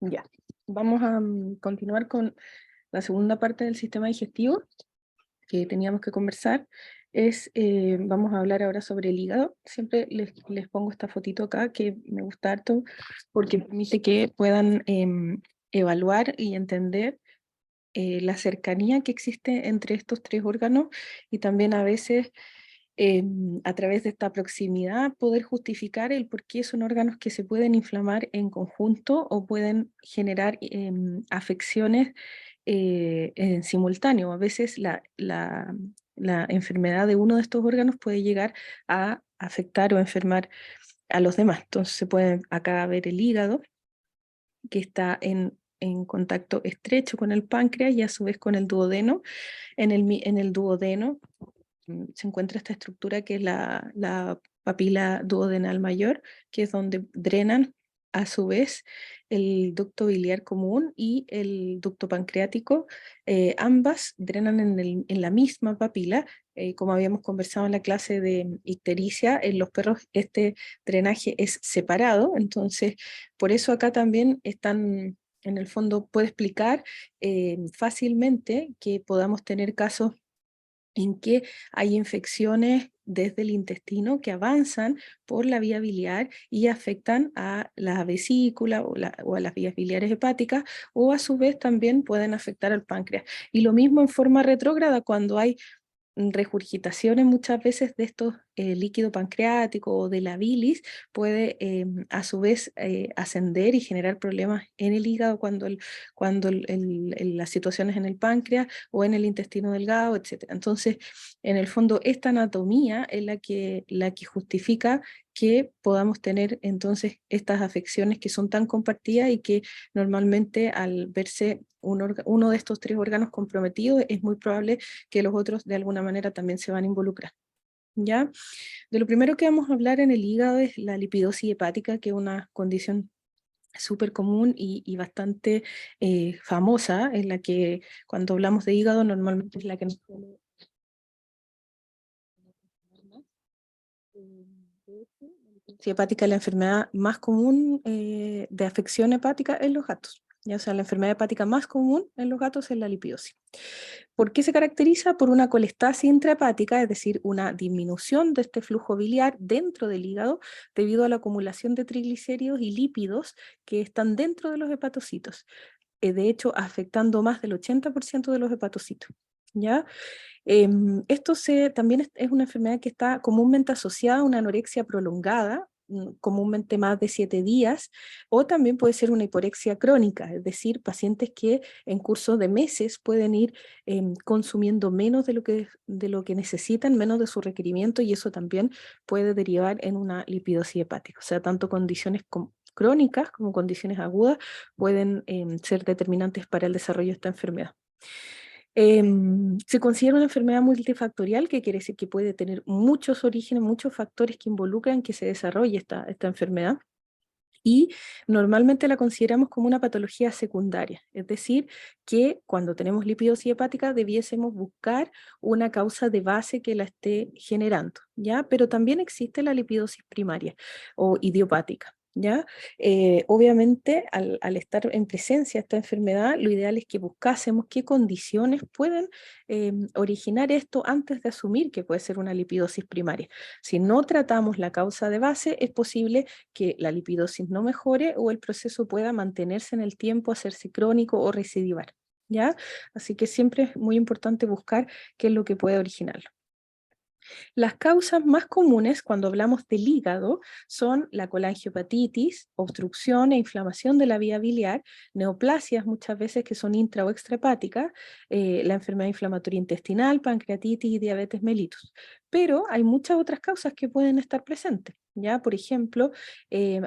Ya, vamos a continuar con la segunda parte del sistema digestivo que teníamos que conversar. Vamos a hablar ahora sobre el hígado. Siempre les pongo esta fotito acá que me gusta harto porque permite que puedan evaluar y entender la cercanía que existe entre estos tres órganos y también a veces a través de esta proximidad poder justificar el por qué son órganos que se pueden inflamar en conjunto o pueden generar afecciones en simultáneo. A veces la enfermedad de uno de estos órganos puede llegar a afectar o enfermar a los demás. Entonces se puede acá ver el hígado, que está en contacto estrecho con el páncreas y a su vez con el duodeno. En el duodeno se encuentra esta estructura que es la papila duodenal mayor, que es donde drenan a su vez el ducto biliar común y el ducto pancreático. Ambas drenan en la misma papila. Como habíamos conversado en la clase de ictericia, en los perros este drenaje es separado, entonces por eso acá también están, en el fondo puede explicar fácilmente que podamos tener casos en que hay infecciones desde el intestino que avanzan por la vía biliar y afectan a la vesícula o a las vías biliares hepáticas, o a su vez también pueden afectar al páncreas. Y lo mismo en forma retrógrada cuando hay regurgitaciones muchas veces de estos líquido pancreático o de la bilis, puede a su vez ascender y generar problemas en el hígado cuando las situaciones en el páncreas o en el intestino delgado, etcétera. Entonces, en el fondo, esta anatomía es la que justifica que podamos tener entonces estas afecciones que son tan compartidas y que normalmente al verse uno de estos tres órganos comprometidos es muy probable que los otros de alguna manera también se van a involucrar. ¿Ya? De lo primero que vamos a hablar en el hígado es la lipidosis hepática, que es una condición súper común y bastante famosa, en la que cuando hablamos de hígado normalmente es la que nos suele de hecho, la lipidosis hepática es la enfermedad más común de afección hepática en los gatos. Ya, o sea, la enfermedad hepática más común en los gatos es la lipidosis. ¿Por qué se caracteriza? Por una colestasis intrahepática, es decir, una disminución de este flujo biliar dentro del hígado debido a la acumulación de triglicéridos y lípidos que están dentro de los hepatocitos, de hecho afectando más del 80% de los hepatocitos. ¿Ya? También es una enfermedad que está comúnmente asociada a una anorexia prolongada, comúnmente más de 7 días, o también puede ser una hiporexia crónica, es decir, pacientes que en curso de meses pueden ir consumiendo menos de lo que necesitan, menos de su requerimiento, y eso también puede derivar en una lipidosis hepática. O sea, tanto condiciones crónicas como condiciones agudas pueden ser determinantes para el desarrollo de esta enfermedad. Se considera una enfermedad multifactorial, que quiere decir que puede tener muchos orígenes, muchos factores que involucran que se desarrolle esta enfermedad, y normalmente la consideramos como una patología secundaria, es decir, que cuando tenemos lipidosis hepática debiésemos buscar una causa de base que la esté generando, ¿ya? Pero también existe la lipidosis primaria o idiopática. ¿Ya? Obviamente, al estar en presencia de esta enfermedad, lo ideal es que buscásemos qué condiciones pueden originar esto antes de asumir que puede ser una lipidosis primaria. Si no tratamos la causa de base, es posible que la lipidosis no mejore o el proceso pueda mantenerse en el tiempo, hacerse crónico o recidivar, ¿ya? Así que siempre es muy importante buscar qué es lo que puede originarlo. Las causas más comunes cuando hablamos del hígado son la colangiopatitis, obstrucción e inflamación de la vía biliar, neoplasias muchas veces que son intra o extrahepáticas, la enfermedad inflamatoria intestinal, pancreatitis y diabetes mellitus. Pero hay muchas otras causas que pueden estar presentes. ¿Ya? Por ejemplo,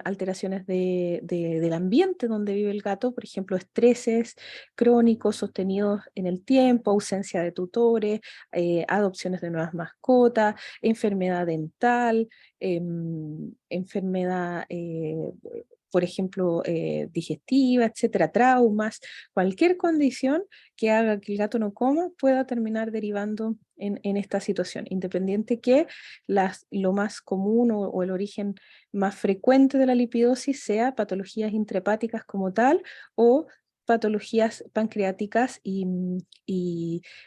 alteraciones del ambiente donde vive el gato, por ejemplo, estreses crónicos sostenidos en el tiempo, ausencia de tutores, adopciones de nuevas mascotas, enfermedad dental, enfermedad por ejemplo, digestiva, etcétera, traumas, cualquier condición que haga que el gato no coma pueda terminar derivando en esta situación, independiente que lo más común o el origen más frecuente de la lipidosis sea patologías intrahepáticas como tal o patologías pancreáticas y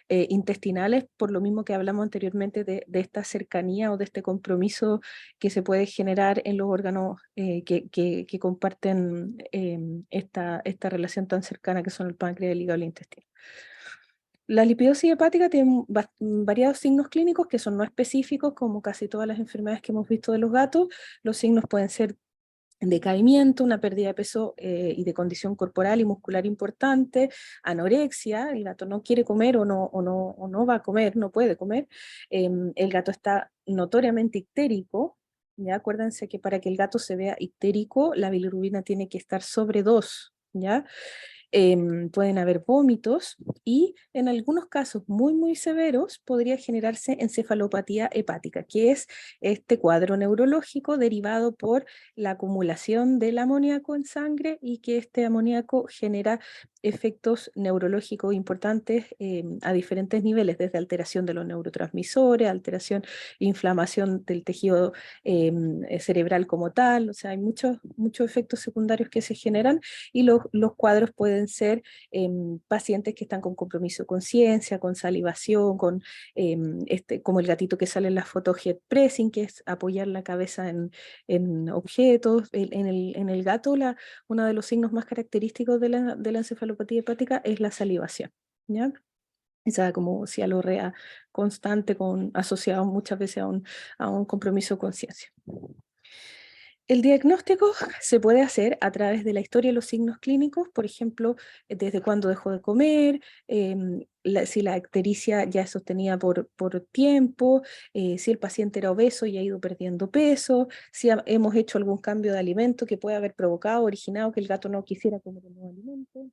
intestinales, por lo mismo que hablamos anteriormente de esta cercanía o de este compromiso que se puede generar en los órganos que comparten esta relación tan cercana que son el páncreas, el hígado y el intestino. La lipidosis hepática tiene variados signos clínicos que son no específicos, como casi todas las enfermedades que hemos visto de los gatos. Los signos pueden ser decaimiento, una pérdida de peso y de condición corporal y muscular importante, anorexia, el gato no quiere comer o no va a comer, no puede comer, el gato está notoriamente ictérico, ¿ya? Acuérdense que para que el gato se vea ictérico, la bilirrubina tiene que estar sobre 2, ¿ya? Pueden haber vómitos y en algunos casos muy severos podría generarse encefalopatía hepática, que es este cuadro neurológico derivado por la acumulación del amoníaco en sangre y que este amoníaco genera efectos neurológicos importantes a diferentes niveles, desde alteración de los neurotransmisores, alteración, inflamación del tejido cerebral como tal, o sea, hay muchos efectos secundarios que se generan y los cuadros pueden ser pacientes que están con compromiso de conciencia, con salivación, como el gatito que sale en la foto head pressing, que es apoyar la cabeza en objetos. En el gato, uno de los signos más característicos de la encefalopatía hepática es la salivación, ¿ya? Esa como cialorrea constante asociado muchas veces a un compromiso de conciencia. El diagnóstico se puede hacer a través de la historia de los signos clínicos, por ejemplo, desde cuándo dejó de comer, si la ictericia ya es sostenida por tiempo, si el paciente era obeso y ha ido perdiendo peso, si hemos hecho algún cambio de alimento que puede haber provocado, originado que el gato no quisiera comer el nuevo alimento,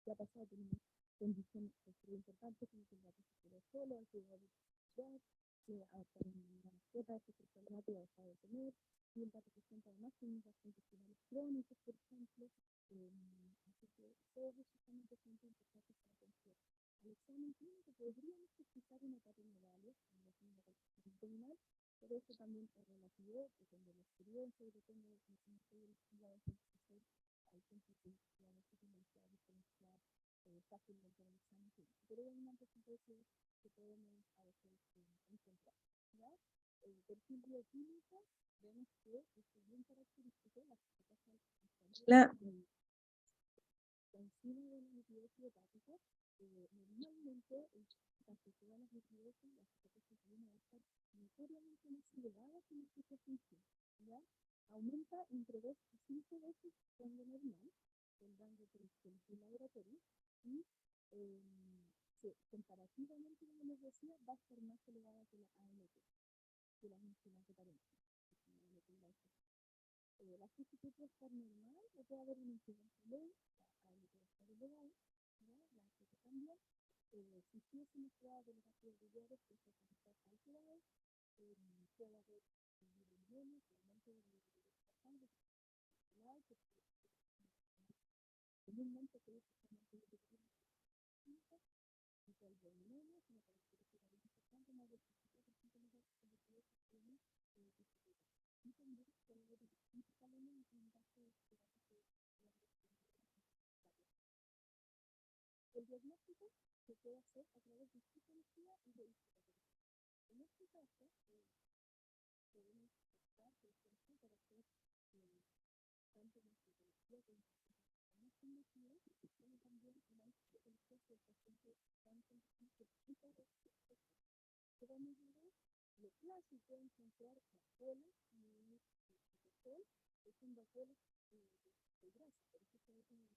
si ha pasado por una condición importante como que el gato se quedó solo, ha sido una mascota que se ha dejado de comer, y el gato presenta además con gastrointestinales crónicos, por ejemplo, así que todos esos justamente son importantes para atención. Al examen clínico podríamos sospechar una patología en la clínica abdominal, pero eso también es relativo, depende de la experiencia y depende de la cuidados que hacer al tiempo que la diferenciar fácilmente en el examen clínico. Pero hay una porcentaje que podemos a veces encontrar. ¿Ya? El perfil bioquímico vemos que es bien característico la encima de la lipidosis hepática, normalmente casi todas las lipidosis, las hipótesis van a estar notoriamente más elevadas que la función, ¿ya? Aumenta entre 2 y 5 veces con lo normal, el rango de laboratorio, y comparativamente, como les decía, va a estar más elevada que la AMP, que las enzimas de paréntesis. La física puede estar normal o puede haber una incidencia leve, la AMP puede estar elevada, ¿ya? La AMP también. Si tuviésemos pruebas de los ácidos biliares que se pueden estar alterados, puede haber neumonía, aumento de la sangre, comúnmente se dice que no tiene que ser y que el neumonía es una característica muy importante, más del 50% de los casos de tiene y también puede haber principalmente un caso de el diagnóstico se puede hacer a través de citología y de histología. En este caso, podemos buscar, por ejemplo, para hacer tanto la citología como la histología, como también la histología del paciente tanto en que vamos a ver lo clásico es encontrar vacuoles y sol, que son vacuoles de grasa, por eso se usan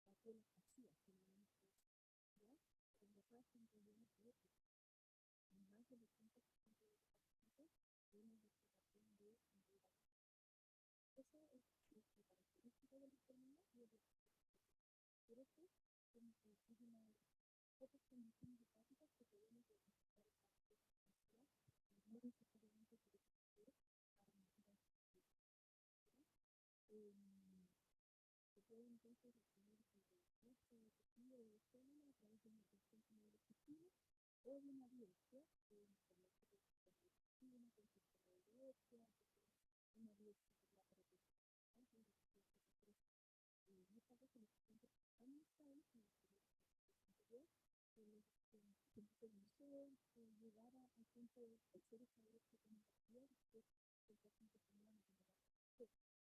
vacuoles vacías, ¿ya? En la grasa en realidad es más del 80% de los pacientes tienen deshidratación de hidrogen. Esa es la característica de la enfermedad y el diagnóstico. Por eso, es una otras condiciones hepáticas que podemos diagnosticar muy necesariamente por el o de una biopsia, una biopsia muchas veces los pacientes tan inestables que se inició llegar al punto de ser establecido como paciente, que el paciente tenía una enfermedad, pero sí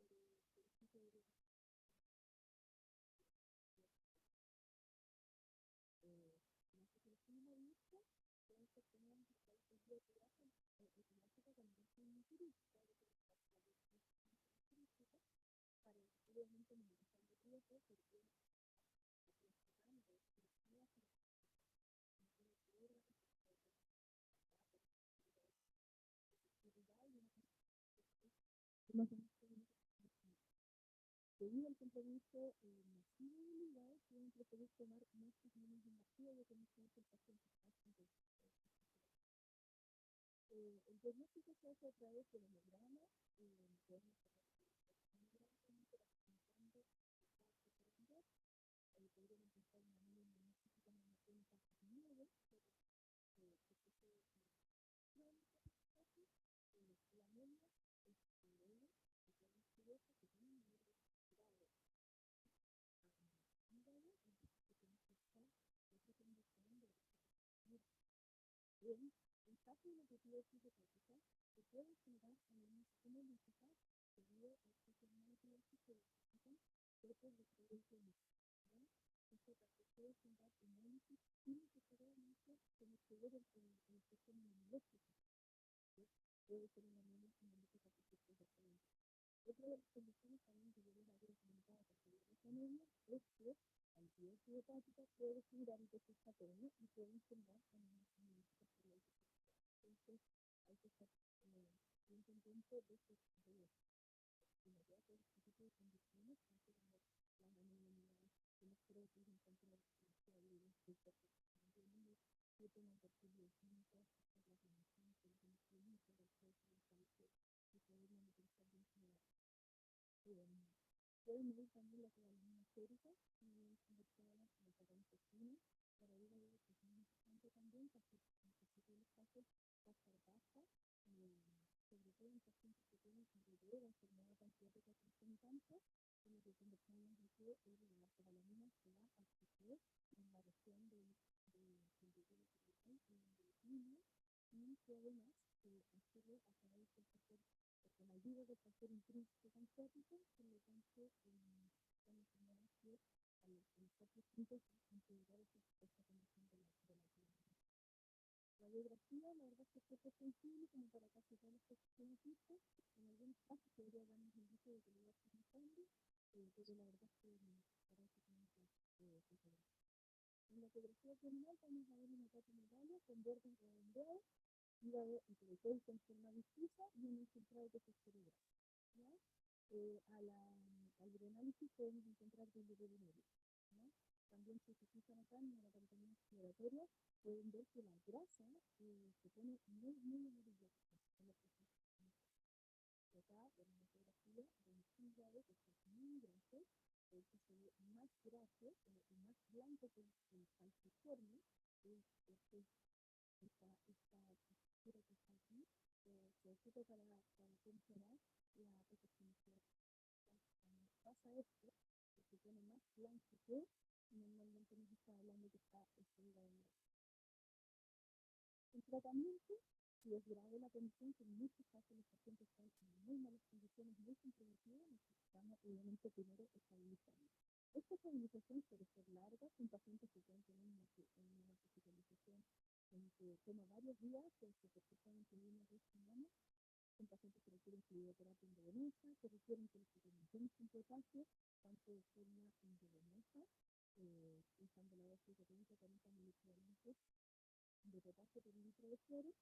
que la psicología una biopsia puede ser tener el día de la automática cuando es un turístico, para obviamente minimizar los riesgos, porque debido al compromiso masivo del hígado, pueden preferir tomar muchos menos invasivos de conocer que el paciente está haciendo. El diagnóstico se hace a través del hemograma, podrían empezar una anemia necesita una cuenta 9, la anemia es leve, que tiene un nivel grave, hígado, que tiene que estar, esa condición de bien, en caso de la etiología hepática, se puede generar anemias hemolíticas debido a que se necesitan cuerpos de producción. Esto también puede generar hemólisis sin necesariamente tener que ver el sistema inmunológico. Puede ser una anemia hemolítica que se puede hacer. Otra de las condiciones también que yo les había comentado para esta anemia es que al antibiótico hepática puede generar gestatorios y pueden generar anemias hemolíticas por la digestión. Entonces hay que estar bien pendiente de estos de inmediato este tipo de condiciones, tanto como la anemia, que no creo que encuentre la experiencia de este yo tengo un perfil bioquímico, la relación con el químico, del cuerpo, del cálculo, y podemos utilizar bien general. Pueden medir también la coagulación sérica y convertirla en la intestina, para ver que es muy importante también, porque en los casos pasar baja, sobre todo en pacientes que tienen alrededor de enfermedad pancreática concomitante, como que conversamos de que la coagulación se va a acceder en la región del y que además accede a través del factor, con ayuda del factor intrínseco pancreático, por lo tanto, son enfermedades que al factor intrínseco han considerado esta condición de la radiografía, la verdad es que es poco sensible como para casi todos los fenotipos. En algunos casos podría darnos un indicio de que le va a ser un cambio, pero la verdad es que parece que no es en la ecografía abdominal vamos a ver una patomedalla con bordes redondeados, hígado hiperetoico en forma difusa y un infiltrado de cerebral. Al uroanálisis podemos encontrar bilirrubinurias. También si se fijan acá en la contaminación exploratoria, pueden ver que la grasa se pone muy amarilla. Acá en la ecografía de un hígado que está muy graso, que se ve más graso y más blanco que el falciforme, esta textura que está aquí, se ocupa para funcionar la protección. Cuando pasa esto, se pone más blanco que normalmente nos está hablando que está hígado. El tratamiento, si es grave la condición, que en muchos casos los pacientes están en muy malas condiciones, muy comprometidas, necesitamos obviamente primero estabilizarlos. Esta estabilización puede ser larga, con pacientes que pueden tener una hospitalización que toma varios días, pero que perfectamente viene de semanas, con pacientes que requieren fluidoterapia endovenosa, que requieren que les suplementemos con potasio, tanto de forma endovenosa, usando la dosis de 30-40 miligramos de potasio por litro de suero,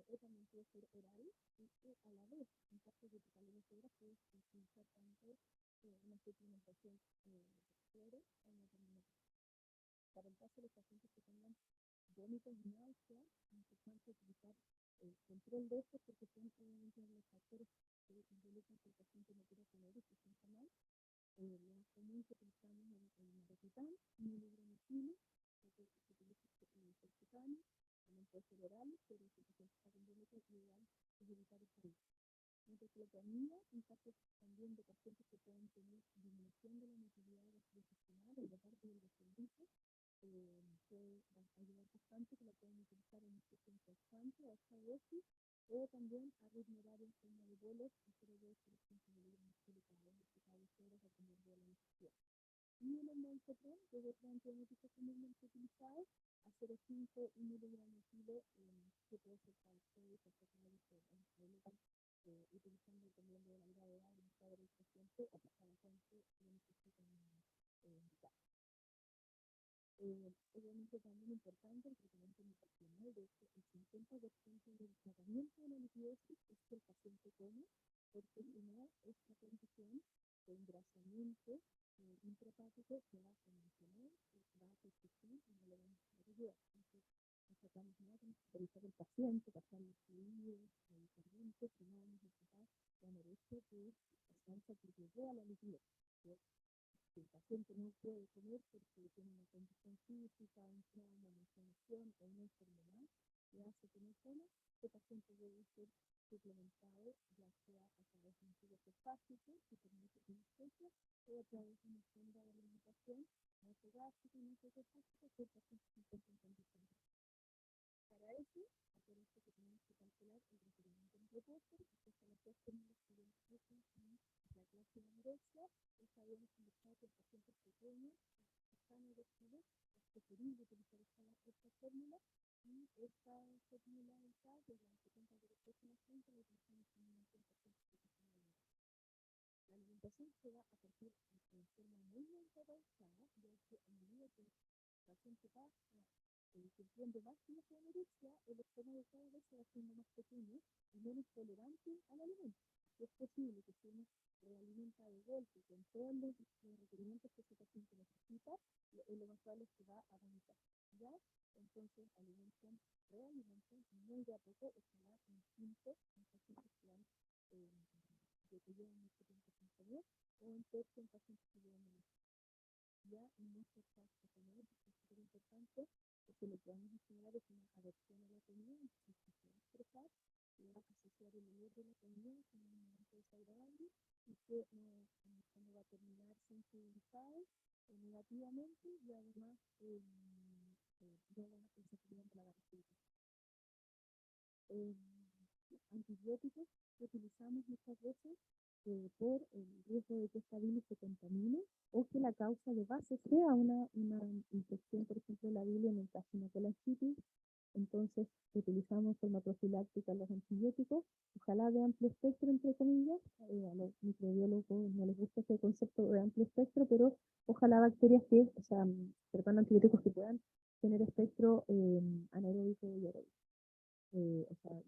o también puede ser oral, y que a la vez, en caso de totalidad de puede utilizar tanto una suplementación de suero o una terminación. Para el caso de los pacientes que tengan vómitos y náuseas, es importante utilizar el control de estos porque son obviamente los factores que involucran que el paciente no quiera comer y se sienta mal. Lo común que pensamos en el Roaccután, 1 mg kilo, que se utiliza en percutáneo, también puede ser oral, pero si se está con diabetes ideal es evitar el uso. Metoclopramida, en casos también de pacientes que pueden tener disminución de la motilidad gastrointestinal en la parte del gastrolitis, puede ayudar bastante, que la pueden utilizar en infusión constante a esta dosis, o también a ritmo horario en forma de bolos, y 0,2 por ejemplo de cada 2 horas dependiendo de la necesidad. Y el ondansetron, que es otro antibiótico comúnmente utilizado, a 0,5 mg kilo, que puede ser para 6 o 7 años, utilizando dependiendo de la gravedad del cuadro del paciente o para la gente que necesita indicar. Obviamente también importante el tratamiento nutricional. De hecho, el 50% del tratamiento de la litidosis es que el paciente come, porque si no, esta condición de engrasamiento intrahepático se va a mencionar, va a persistir y no le vamos a poder ayudar. Entonces, nos tratamos nada con supervisar el paciente, pasar los fluidos, medicamentos, que no vamos a tratar la anorexia, que es bastante que llegó a la litidosis. Si el paciente no puede comer porque tiene una condición física, un trauma, una inflamación o una enfermedad que hace que no coma, el paciente debe ser suplementado, ya sea a través de un tubo esofágico, si permite anestesia, o a través de una sonda de alimentación nasogástrica y nasoesofágica, que el paciente se encuentra en condiciones. Para eso, acuérdense que tenemos que calcular el requerimiento en reposo, que son las dos fórmulas que yo puse en la clase de anorexia. Esta habíamos indicado que el paciente pequeño está anorexia, es preferible utilizar esta fórmula, y esta fórmula está desde las 70 de la próxima frente, la utilizamos comúnmente en pacientes que están anorexia. La alimentación se da a partir de forma muy avanzada, ya que a medida que el paciente va cumpliendo más kilos de anorexia, el estómago cada vez se va haciendo más pequeño y menos tolerante al alimento. Es posible que si uno realimenta de golpe con todos los requerimientos que ese paciente necesita, lo más probable es que va a vomitar. ¿Ya? Entonces, realimenten muy de a poco, ojalá en quinto, en pacientes que van que llevan mucho tiempo sin comer, o en tercio en pacientes que llevan menos. Ya en nuestros casos de comer, es súper importante, porque lo que vamos a generar es una aversión a la comida, y si se va a expresar, se va a asociar el olor de la comida con un momento desagradable, y que no va a terminar sensibilizado negativamente, y además no van a pensar que van a la gastritis. Antibióticos que utilizamos muchas veces por el riesgo de que esta bilis se contamine, o que la causa de base sea una infección, por ejemplo, de la bilis, en el caso de una colangitis. Entonces, utilizamos en forma profiláctica los antibióticos, ojalá de amplio espectro, entre comillas. A los microbiólogos no les gusta ese concepto de amplio espectro, pero ojalá bacterias que, antibióticos que puedan tener espectro anaeróbico y aeróbico.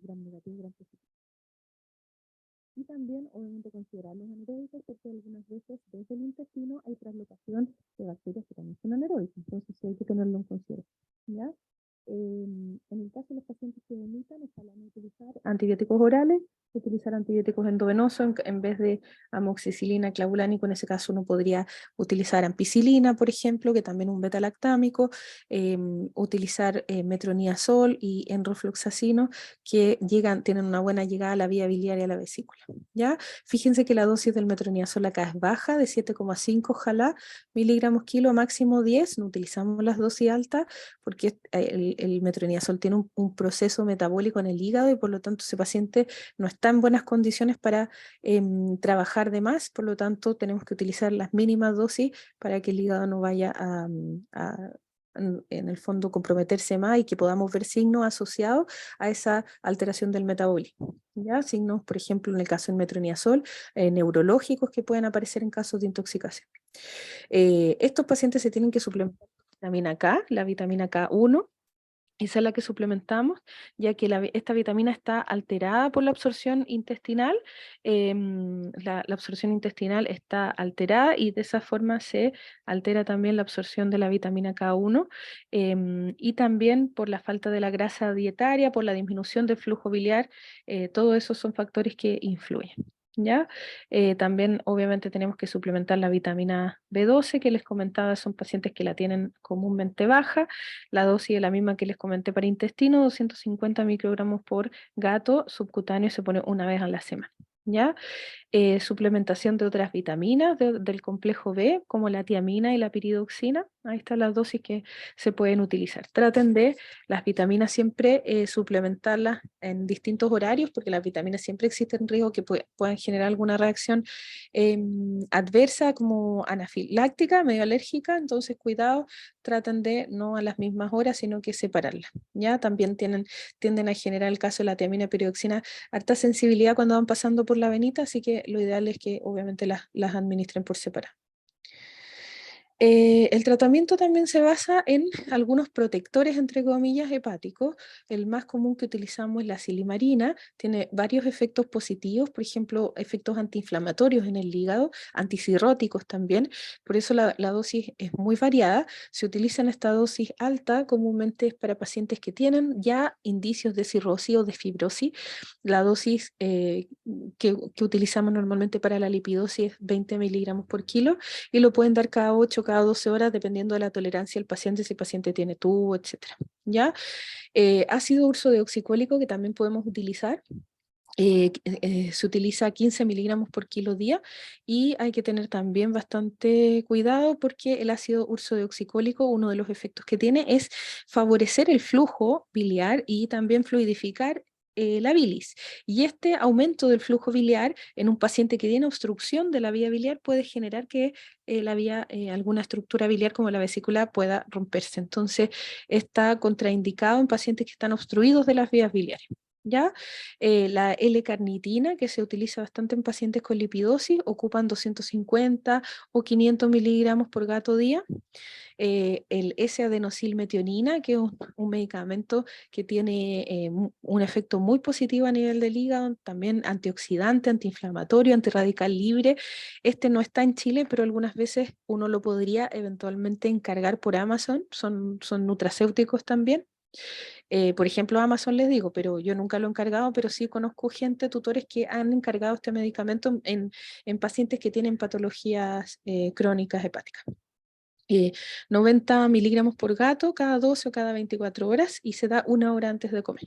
Gram negativo, gram positivo. Y también, obviamente, considerar los anaeróbicos, porque algunas veces desde el intestino hay translocación de bacterias que también son anaeróbicas, entonces sí hay que tenerlo en consideración. ¿Ya? En el caso de los pacientes que vomitan, ojalá no utilizar antibióticos orales, utilizar antibióticos endovenosos en vez de amoxicilina, clavulánico. En ese caso uno podría utilizar ampicilina, por ejemplo, que también es un beta-lactámico, utilizar metronidazol y enrofloxacino, que tienen una buena llegada a la vía biliar y a la vesícula. ¿Ya? Fíjense que la dosis del metronidazol acá es baja, de 7,5 ojalá miligramos kilo, máximo 10, no utilizamos las dosis altas, porque el metronidazol tiene un proceso metabólico en el hígado, y por lo tanto ese paciente no está en buenas condiciones para trabajar de más. Por lo tanto tenemos que utilizar las mínimas dosis para que el hígado no vaya en el fondo comprometerse más, y que podamos ver signos asociados a esa alteración del metabolismo. ¿Ya? Signos, por ejemplo, en el caso del metronidazol, neurológicos que pueden aparecer en casos de intoxicación. Estos pacientes se tienen que suplementar con vitamina K, la vitamina K1. Esa es la que suplementamos, ya que esta vitamina está alterada por la absorción intestinal. La absorción intestinal está alterada, y de esa forma se altera también la absorción de la vitamina K1, y también por la falta de la grasa dietaria, por la disminución del flujo biliar. Todo eso son factores que influyen. ¿Ya? También obviamente tenemos que suplementar la vitamina B12 que les comentaba, son pacientes que la tienen comúnmente baja. La dosis es la misma que les comenté para intestino, 250 microgramos por gato, subcutáneo se pone una vez a la semana. ¿Ya? Suplementación de otras vitaminas del complejo B, como la tiamina y la piridoxina. Ahí están las dosis que se pueden utilizar. Traten de las vitaminas siempre suplementarlas en distintos horarios, porque las vitaminas siempre existen riesgo que puedan generar alguna reacción adversa, como anafiláctica, medio alérgica. Entonces, cuidado, traten de no a las mismas horas, sino que separarlas. ¿Ya? También tienden a generar, el caso de la tiamina y piridoxina, harta sensibilidad cuando van pasando por la venita, así que lo ideal es que obviamente las administren por separado. El tratamiento también se basa en algunos protectores, entre comillas, hepáticos. El más común que utilizamos es la silimarina. Tiene varios efectos positivos, por ejemplo, efectos antiinflamatorios en el hígado, anticirróticos también. Por eso la dosis es muy variada. Se utiliza en esta dosis alta, comúnmente es para pacientes que tienen ya indicios de cirrosis o de fibrosis. La dosis que utilizamos normalmente para la lipidosis es 20 miligramos por kilo y lo pueden dar cada 8, cada 12 horas, dependiendo de la tolerancia del paciente, si el paciente tiene tubo, etcétera. ¿Ya? Ácido ursodeoxicólico que también podemos utilizar. Se utiliza 15 miligramos por kilo día y hay que tener también bastante cuidado porque el ácido ursodeoxicólico, uno de los efectos que tiene es favorecer el flujo biliar y también fluidificar la bilis. Y este aumento del flujo biliar en un paciente que tiene obstrucción de la vía biliar puede generar que alguna estructura biliar como la vesícula pueda romperse. Entonces está contraindicado en pacientes que están obstruidos de las vías biliares. ¿Ya? La L-carnitina, que se utiliza bastante en pacientes con lipidosis, ocupan 250 o 500 miligramos por gato día. El S-adenosilmetionina, que es un medicamento que tiene un efecto muy positivo a nivel del hígado, también antioxidante, antiinflamatorio, antirradical libre. Este no está en Chile, pero algunas veces uno lo podría eventualmente encargar por Amazon, son nutracéuticos también. Por ejemplo, Amazon les digo, pero yo nunca lo he encargado, pero sí conozco gente, tutores que han encargado este medicamento en pacientes que tienen patologías crónicas hepáticas. 90 miligramos por gato cada 12 o cada 24 horas y se da una hora antes de comer.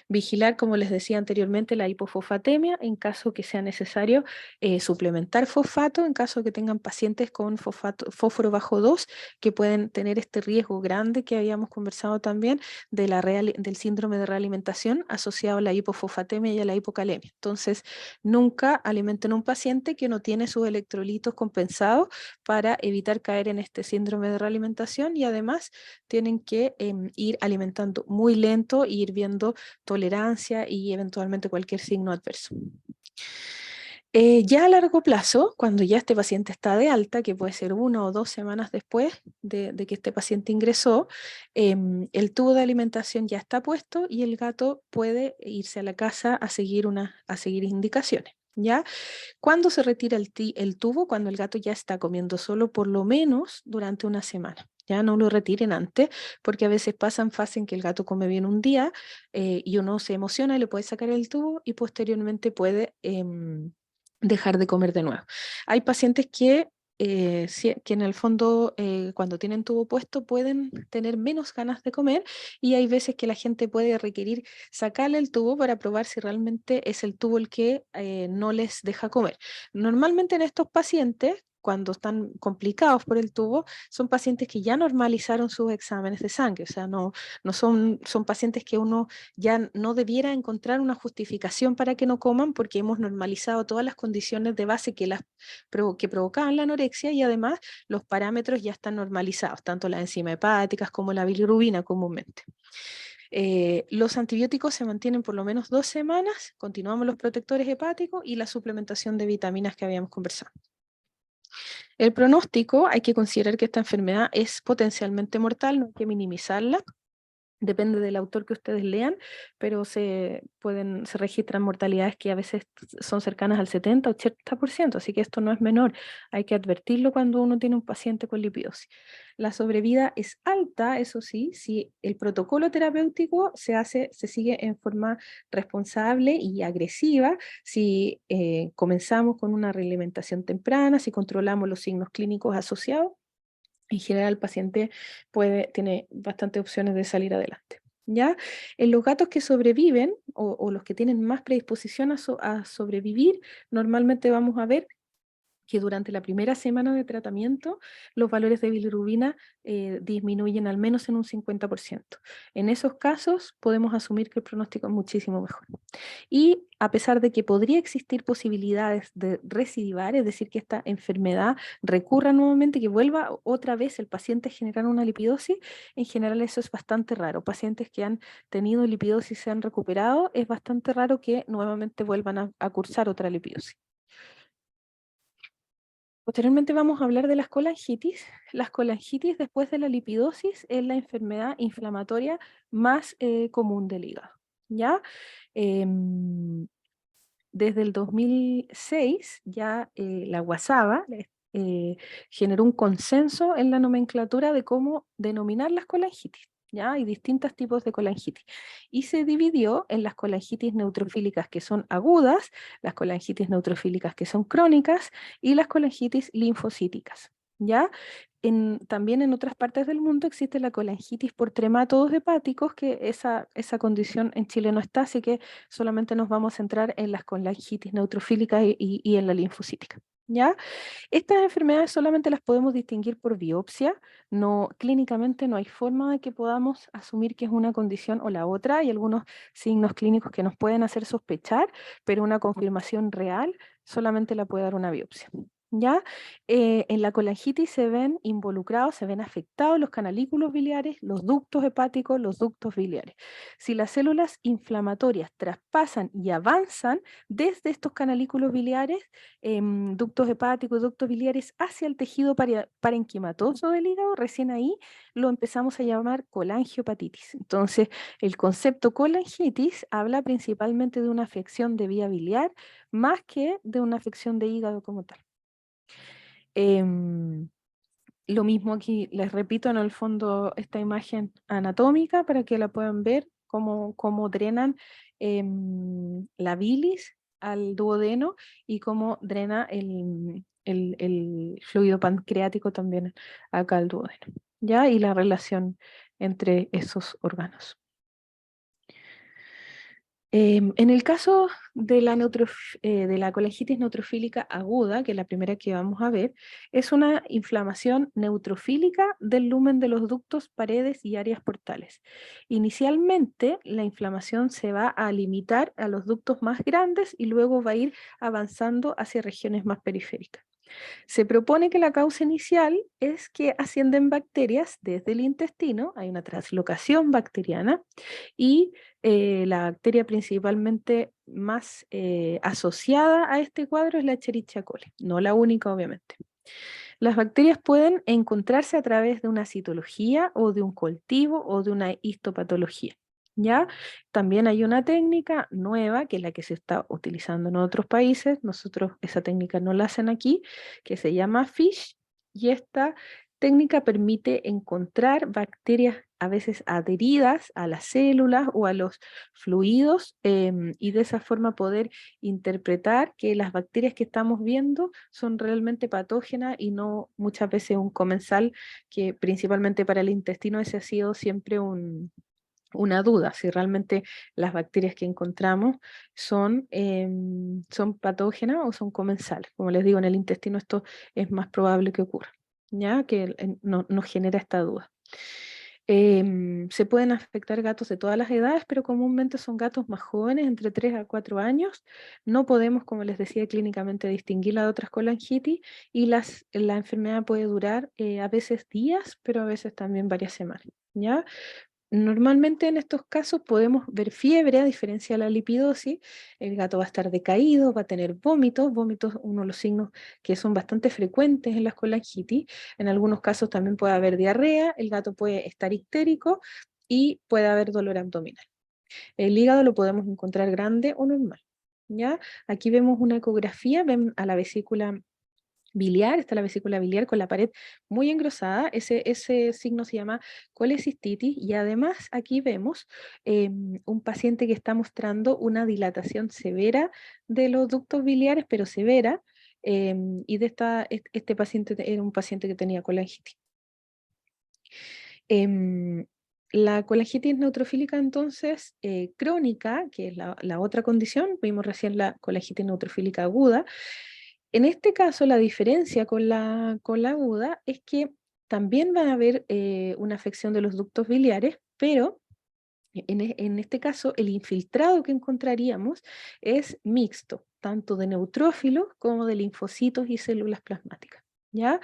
Vigilar, como les decía anteriormente, la hipofosfatemia en caso que sea necesario suplementar fosfato, en caso que tengan pacientes con fósforo bajo 2, que pueden tener este riesgo grande que habíamos conversado también del síndrome de realimentación asociado a la hipofosfatemia y a la hipocalemia. Entonces, nunca alimenten a un paciente que no tiene sus electrolitos compensados para evitar caer en este síndrome de realimentación y además tienen que ir alimentando muy lento e ir viendo tolerancia y eventualmente cualquier signo adverso. Ya a largo plazo, cuando ya este paciente está de alta, que puede ser 1 o 2 semanas después de que este paciente ingresó, el tubo de alimentación ya está puesto y el gato puede irse a la casa a seguir indicaciones. ¿Ya? ¿Cuándo se retira el tubo? Cuando el gato ya está comiendo solo por lo menos durante una semana. Ya no lo retiren antes, porque a veces pasan fases en que el gato come bien un día y uno se emociona y le puede sacar el tubo y posteriormente puede dejar de comer de nuevo. Hay pacientes que en el fondo cuando tienen tubo puesto pueden tener menos ganas de comer y hay veces que la gente puede requerir sacarle el tubo para probar si realmente es el tubo el que no les deja comer. Normalmente en estos pacientes, cuando están complicados por el tubo, son pacientes que ya normalizaron sus exámenes de sangre, o sea, no son pacientes que uno ya no debiera encontrar una justificación para que no coman porque hemos normalizado todas las condiciones de base que provocaban la anorexia y además los parámetros ya están normalizados, tanto las enzimas hepáticas como la bilirrubina comúnmente. Los antibióticos se mantienen por lo menos 2 semanas, continuamos los protectores hepáticos y la suplementación de vitaminas que habíamos conversado. El pronóstico, hay que considerar que esta enfermedad es potencialmente mortal, no hay que minimizarla. Depende del autor que ustedes lean, pero se registran mortalidades que a veces son cercanas al 70-80%, así que esto no es menor. Hay que advertirlo cuando uno tiene un paciente con lipidosis. La sobrevida es alta, eso sí, si el protocolo terapéutico se sigue en forma responsable y agresiva, si comenzamos con una realimentación temprana, si controlamos los signos clínicos asociados. En general, el paciente tiene bastantes opciones de salir adelante. ¿Ya? En los gatos que sobreviven o los que tienen más predisposición a sobrevivir, normalmente vamos a ver que durante la primera semana de tratamiento los valores de bilirrubina disminuyen al menos en un 50%. En esos casos podemos asumir que el pronóstico es muchísimo mejor. Y a pesar de que podría existir posibilidades de recidivar, es decir, que esta enfermedad recurra nuevamente, que vuelva otra vez el paciente a generar una lipidosis, en general eso es bastante raro. Pacientes que han tenido lipidosis y se han recuperado, es bastante raro que nuevamente vuelvan a cursar otra lipidosis. Posteriormente vamos a hablar de las colangitis. Las colangitis después de la lipidosis es la enfermedad inflamatoria más común del hígado, ¿ya? Em, Desde el 2006 ya la WASABA generó un consenso en la nomenclatura de cómo denominar las colangitis. ¿Ya? Hay distintos tipos de colangitis. Y se dividió en las colangitis neutrofílicas que son agudas, las colangitis neutrofílicas que son crónicas y las colangitis linfocíticas. ¿Ya? También en otras partes del mundo existe la colangitis por tremátodos hepáticos, que esa condición en Chile no está, así que solamente nos vamos a centrar en las colangitis neutrofílicas y en la linfocítica. ¿Ya? Estas enfermedades solamente las podemos distinguir por biopsia, clínicamente no hay forma de que podamos asumir que es una condición o la otra. Hay algunos signos clínicos que nos pueden hacer sospechar, pero una confirmación real solamente la puede dar una biopsia. ¿Ya? En la colangitis se ven involucrados, se ven afectados los canalículos biliares, los ductos hepáticos, los ductos biliares. Si las células inflamatorias traspasan y avanzan desde estos canalículos biliares, ductos hepáticos, ductos biliares hacia el tejido parenquimatoso del hígado, recién ahí lo empezamos a llamar colangiopatitis. Entonces, el concepto colangitis habla principalmente de una afección de vía biliar más que de una afección de hígado como tal. Em, lo mismo aquí, les repito en el fondo esta imagen anatómica para que la puedan ver, cómo drenan la bilis al duodeno y cómo drena el fluido pancreático también acá al duodeno, ¿ya? Y la relación entre esos órganos. En el caso de la colangitis neutrofílica aguda, que es la primera que vamos a ver, es una inflamación neutrofílica del lumen de los ductos, paredes y áreas portales. Inicialmente, la inflamación se va a limitar a los ductos más grandes y luego va a ir avanzando hacia regiones más periféricas. Se propone que la causa inicial es que ascienden bacterias desde el intestino, hay una translocación bacteriana, y la bacteria principalmente más asociada a este cuadro es la Escherichia coli, no la única obviamente. Las bacterias pueden encontrarse a través de una citología o de un cultivo o de una histopatología. ¿Ya? También hay una técnica nueva, que es la que se está utilizando en otros países, nosotros esa técnica no la hacen aquí, que se llama FISH, y esta técnica permite encontrar bacterias a veces adheridas a las células o a los fluidos y de esa forma poder interpretar que las bacterias que estamos viendo son realmente patógenas y no muchas veces un comensal, que principalmente para el intestino ese ha sido siempre una duda, si realmente las bacterias que encontramos son patógenas o son comensales. Como les digo, en el intestino esto es más probable que ocurra, ¿ya? Que nos genera esta duda. Se pueden afectar gatos de todas las edades, pero comúnmente son gatos más jóvenes, entre 3 a 4 años. No podemos, como les decía, clínicamente distinguirla de otras colangitis y la enfermedad puede durar a veces días, pero a veces también varias semanas, ¿ya? Normalmente en estos casos podemos ver fiebre, a diferencia de la lipidosis. El gato va a estar decaído, va a tener vómitos, uno de los signos que son bastante frecuentes en las colangitis. En algunos casos también puede haber diarrea, el gato puede estar histérico y puede haber dolor abdominal. El hígado lo podemos encontrar grande o normal, ¿ya? Aquí vemos una ecografía, ven a la vesícula biliar, está la vesícula biliar con la pared muy engrosada, ese signo se llama colecistitis, y además aquí vemos un paciente que está mostrando una dilatación severa de los ductos biliares, pero severa, y este paciente era un paciente que tenía colangitis. Em, la colangitis neutrofílica entonces crónica, que es la otra condición, vimos recién la colangitis neutrofílica aguda. En este caso, la diferencia con la aguda es que también va a haber una afección de los ductos biliares, pero en este caso el infiltrado que encontraríamos es mixto, tanto de neutrófilos como de linfocitos y células plasmáticas. ¿Ya?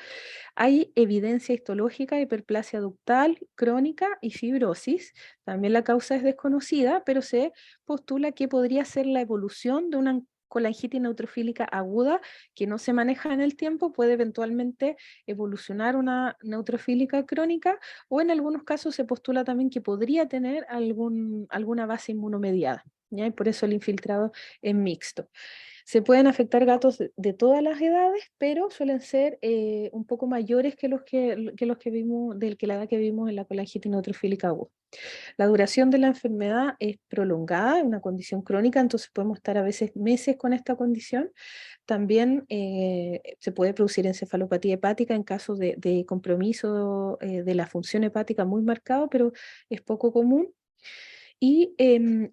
Hay evidencia histológica de hiperplasia ductal crónica y fibrosis. También la causa es desconocida, pero se postula que podría ser la evolución de una colangitis neutrofílica aguda que no se maneja en el tiempo, puede eventualmente evolucionar una neutrofílica crónica, o en algunos casos se postula también que podría tener alguna base inmunomediada, ¿ya? Y por eso el infiltrado es mixto. Se pueden afectar gatos de todas las edades, pero suelen ser un poco mayores que los que vimos, que la edad que vimos en la colangitis neutrofílica aguda. La duración de la enfermedad es prolongada, es una condición crónica, entonces podemos estar a veces meses con esta condición. También se puede producir encefalopatía hepática en caso de compromiso de la función hepática muy marcado, pero es poco común. Y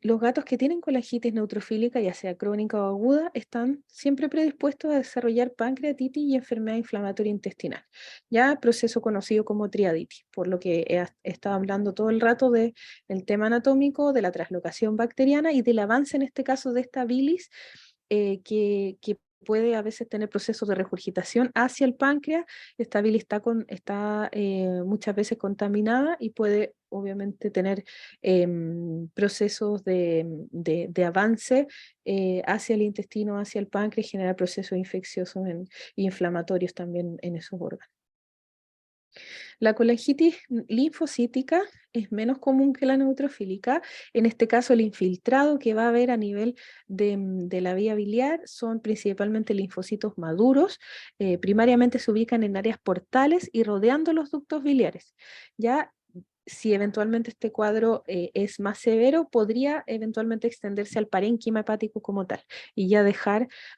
los gatos que tienen colangitis neutrofílica, ya sea crónica o aguda, están siempre predispuestos a desarrollar pancreatitis y enfermedad inflamatoria intestinal, ya proceso conocido como triaditis, por lo que he estado hablando todo el rato del tema anatómico, de la translocación bacteriana y del avance en este caso de esta bilis que puede a veces tener procesos de regurgitación hacia el páncreas. Esta bilis está muchas veces contaminada y puede obviamente tener procesos de avance hacia el intestino, hacia el páncreas, generar procesos infecciosos y inflamatorios también en esos órganos. La colangitis linfocítica es menos común que la neutrofílica. En este caso, el infiltrado que va a haber a nivel de la vía biliar son principalmente linfocitos maduros. Primariamente se ubican en áreas portales y rodeando los ductos biliares. Ya si eventualmente este cuadro es más severo, podría eventualmente extenderse al parénquima hepático como tal y ya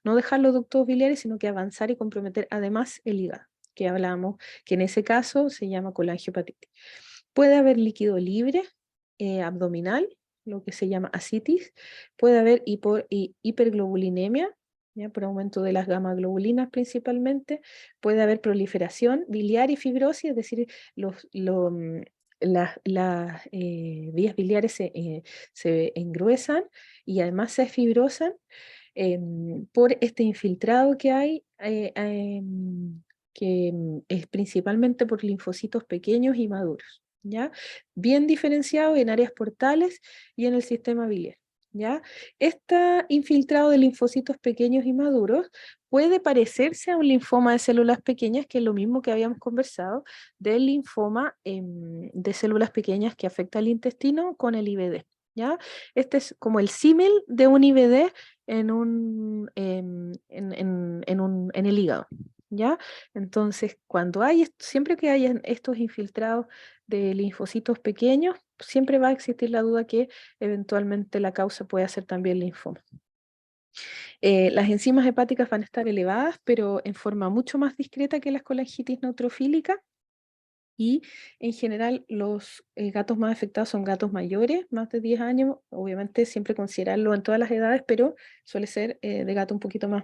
no dejar los ductos biliares, sino que avanzar y comprometer además el hígado, que hablamos, que en ese caso se llama colangiopatitis. Puede haber líquido libre abdominal, lo que se llama ascitis, puede haber hiperglobulinemia, ¿ya? Por aumento de las gamma-globulinas principalmente, puede haber proliferación biliar y fibrosis, es decir, las vías biliares se engruesan y además se fibrosan por este infiltrado que hay, que es principalmente por linfocitos pequeños y maduros, ¿ya? Bien diferenciado en áreas portales y en el sistema biliar, ¿ya? Este infiltrado de linfocitos pequeños y maduros puede parecerse a un linfoma de células pequeñas, que es lo mismo que habíamos conversado del linfoma de células pequeñas que afecta al intestino con el IBD, ¿ya? Este es como el símil de un IBD en el hígado, ¿ya? Entonces, siempre que haya estos infiltrados de linfocitos pequeños, siempre va a existir la duda que eventualmente la causa puede ser también linfoma. Las enzimas hepáticas van a estar elevadas, pero en forma mucho más discreta que las colangitis neutrofílica. Y en general los gatos más afectados son gatos mayores, más de 10 años, obviamente siempre considerarlo en todas las edades, pero suele ser de gato un poquito más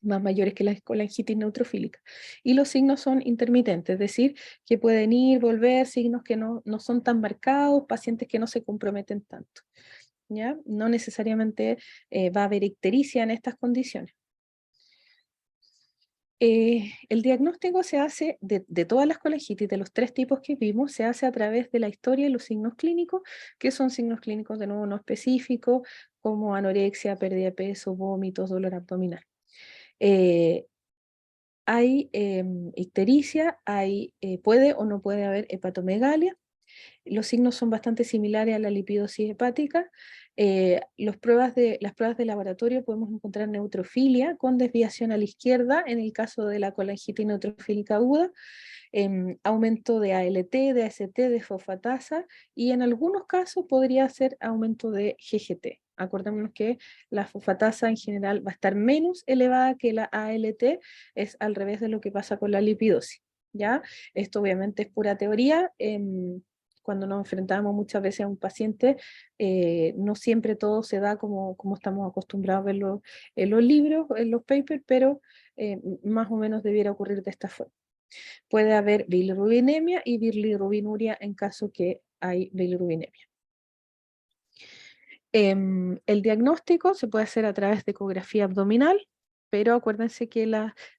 mayores que la colangitis neutrofílica. Y los signos son intermitentes, es decir, que pueden ir, volver, signos que no son tan marcados, pacientes que no se comprometen tanto, ¿ya? No necesariamente va a haber ictericia en estas condiciones. El diagnóstico se hace de todas las colangitis, de los 3 tipos que vimos, se hace a través de la historia y los signos clínicos, que son signos clínicos de nuevo no específicos, como anorexia, pérdida de peso, vómitos, dolor abdominal. Hay ictericia, puede o no puede haber hepatomegalia, Los signos son bastante similares a la lipidosis hepática. Las pruebas de laboratorio podemos encontrar neutrofilia con desviación a la izquierda en el caso de la colangitis neutrofílica aguda, aumento de ALT, de AST, de fosfatasa, y en algunos casos podría ser aumento de GGT. Acordémonos que la fosfatasa en general va a estar menos elevada que la ALT, es al revés de lo que pasa con la lipidosis, ¿ya? Esto obviamente es pura teoría. Cuando nos enfrentamos muchas veces a un paciente, no siempre todo se da como estamos acostumbrados a verlo en los libros, en los papers, pero más o menos debiera ocurrir de esta forma. Puede haber bilirrubinemia y bilirrubinuria en caso que hay bilirrubinemia. El diagnóstico se puede hacer a través de ecografía abdominal, pero acuérdense que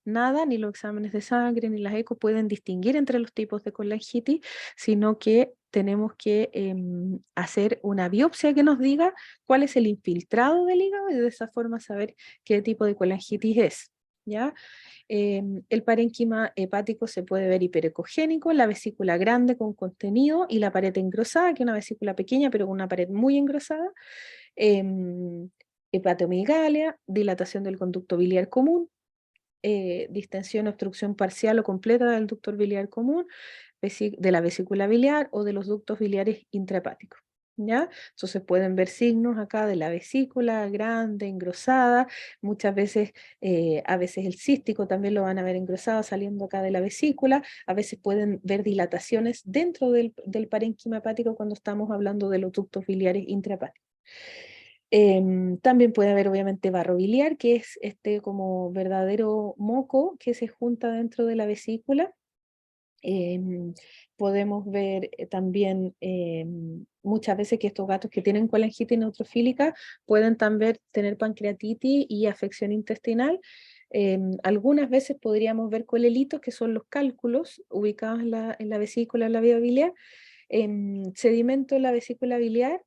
nada, ni los exámenes de sangre, ni las ecos pueden distinguir entre los tipos de colangitis, sino que tenemos que hacer una biopsia que nos diga cuál es el infiltrado del hígado y de esa forma saber qué tipo de colangitis es, ¿ya? El parénquima hepático se puede ver hiperecogénico, la vesícula grande con contenido y la pared engrosada, que es una vesícula pequeña pero con una pared muy engrosada. Hepatomegalia, dilatación del conducto biliar común, distensión, obstrucción parcial o completa del ducto biliar común, de la vesícula biliar o de los ductos biliares intrahepáticos, ¿ya? Entonces pueden ver signos acá de la vesícula grande, engrosada, muchas veces, a veces el cístico también lo van a ver engrosado saliendo acá de la vesícula, a veces pueden ver dilataciones dentro del parénquima hepático cuando estamos hablando de los ductos biliares intrahepáticos. También puede haber obviamente barro biliar, que es este como verdadero moco que se junta dentro de la vesícula. Podemos ver también muchas veces que estos gatos que tienen colangitis neutrofílica pueden también tener pancreatitis y afección intestinal. Algunas veces podríamos ver colelitos, que son los cálculos ubicados en la vesícula, en la vía biliar. Sedimento en la vesícula biliar,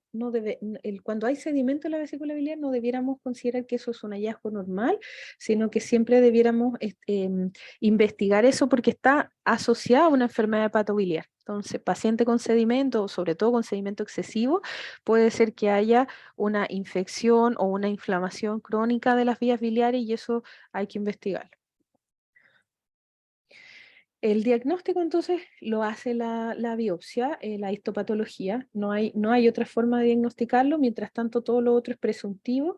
cuando hay sedimento en la vesícula biliar no debiéramos considerar que eso es un hallazgo normal, sino que siempre debiéramos investigar eso porque está asociado a una enfermedad hepatobiliar. Entonces, paciente con sedimento, sobre todo con sedimento excesivo, puede ser que haya una infección o una inflamación crónica de las vías biliares y eso hay que investigarlo. El diagnóstico entonces lo hace la biopsia, la histopatología, no hay otra forma de diagnosticarlo, mientras tanto todo lo otro es presuntivo.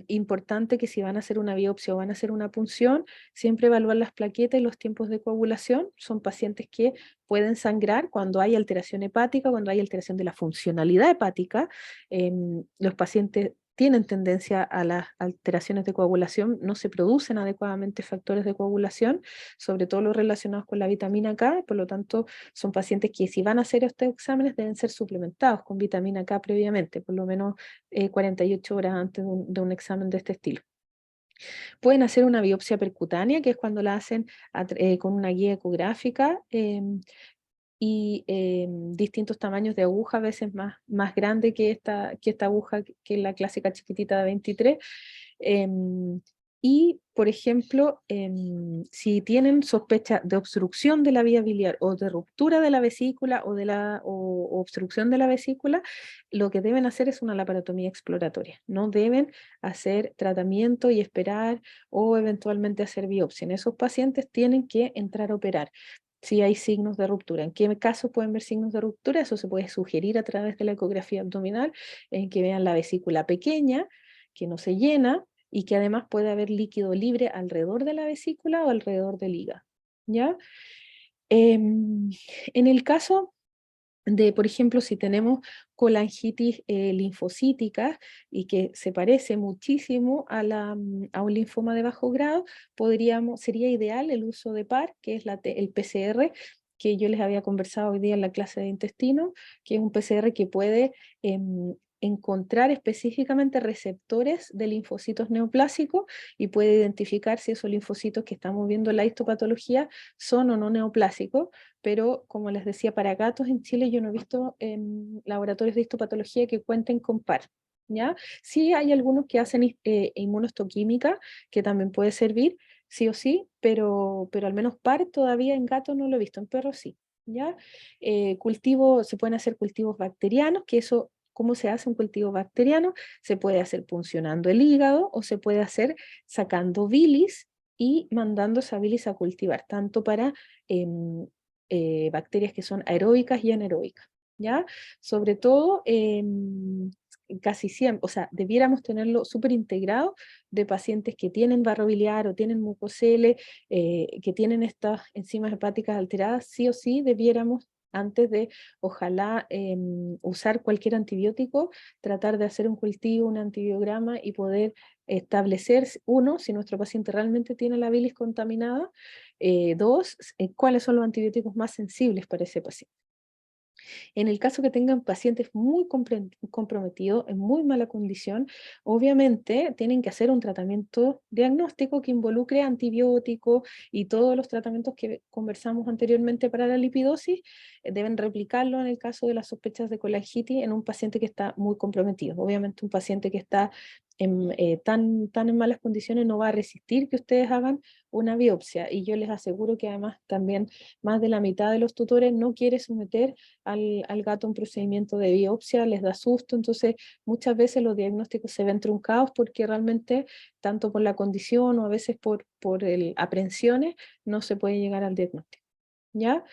Importante que si van a hacer una biopsia o van a hacer una punción, siempre evaluar las plaquetas y los tiempos de coagulación. Son pacientes que pueden sangrar cuando hay alteración hepática, cuando hay alteración de la funcionalidad hepática. Los pacientes tienen tendencia a las alteraciones de coagulación, no se producen adecuadamente factores de coagulación, sobre todo los relacionados con la vitamina K, por lo tanto son pacientes que si van a hacer estos exámenes deben ser suplementados con vitamina K previamente, por lo menos 48 horas antes de un examen de este estilo. Pueden hacer una biopsia percutánea, que es cuando la hacen con una guía ecográfica, y distintos tamaños de aguja, a veces más grande que esta aguja, que es la clásica chiquitita de 23. Y, por ejemplo, si tienen sospecha de obstrucción de la vía biliar o de ruptura de la vesícula o obstrucción de la vesícula, lo que deben hacer es una laparotomía exploratoria. No deben hacer tratamiento y esperar o eventualmente hacer biopsia. En esos pacientes tienen que entrar a operar si hay signos de ruptura. ¿En qué casos pueden ver signos de ruptura? Eso se puede sugerir a través de la ecografía abdominal, en que vean la vesícula pequeña, que no se llena, y que además puede haber líquido libre alrededor de la vesícula o alrededor del hígado, ¿ya? En el caso de, por ejemplo, si tenemos colangitis linfocítica y que se parece muchísimo a un linfoma de bajo grado, sería ideal el uso de PAR, que es el PCR, que yo les había conversado hoy día en la clase de intestino, que es un PCR que puede encontrar específicamente receptores de linfocitos neoplásicos y puede identificar si esos linfocitos que estamos viendo en la histopatología son o no neoplásicos, pero como les decía, para gatos en Chile yo no he visto laboratorios de histopatología que cuenten con PAR, ¿ya? Sí hay algunos que hacen inmunohistoquímica, que también puede servir, sí o sí, pero al menos PAR todavía en gatos no lo he visto, en perros sí. ¿Ya? Se pueden hacer cultivos bacterianos, que eso, ¿cómo se hace un cultivo bacteriano? Se puede hacer puncionando el hígado o se puede hacer sacando bilis y mandando esa bilis a cultivar, tanto para bacterias que son aeróbicas y anaeróbicas, ¿ya? Sobre todo, casi siempre, o sea, debiéramos tenerlo súper integrado de pacientes que tienen barro biliar o tienen mucosele, que tienen estas enzimas hepáticas alteradas, sí o sí debiéramos, antes de, ojalá, usar cualquier antibiótico, tratar de hacer un cultivo, un antibiograma y poder establecer, uno, si nuestro paciente realmente tiene la bilis contaminada, dos, cuáles son los antibióticos más sensibles para ese paciente. En el caso que tengan pacientes muy comprometidos, en muy mala condición, obviamente tienen que hacer un tratamiento diagnóstico que involucre antibióticos y todos los tratamientos que conversamos anteriormente para la lipidosis, deben replicarlo en el caso de las sospechas de colangitis en un paciente que está muy comprometido. Obviamente un paciente que está tan en malas condiciones no va a resistir que ustedes hagan una biopsia, y yo les aseguro que además también más de la mitad de los tutores no quiere someter al gato un procedimiento de biopsia, les da susto, entonces muchas veces los diagnósticos se ven truncados porque realmente, tanto por la condición o a veces por aprensiones, no se puede llegar al diagnóstico, ¿ya?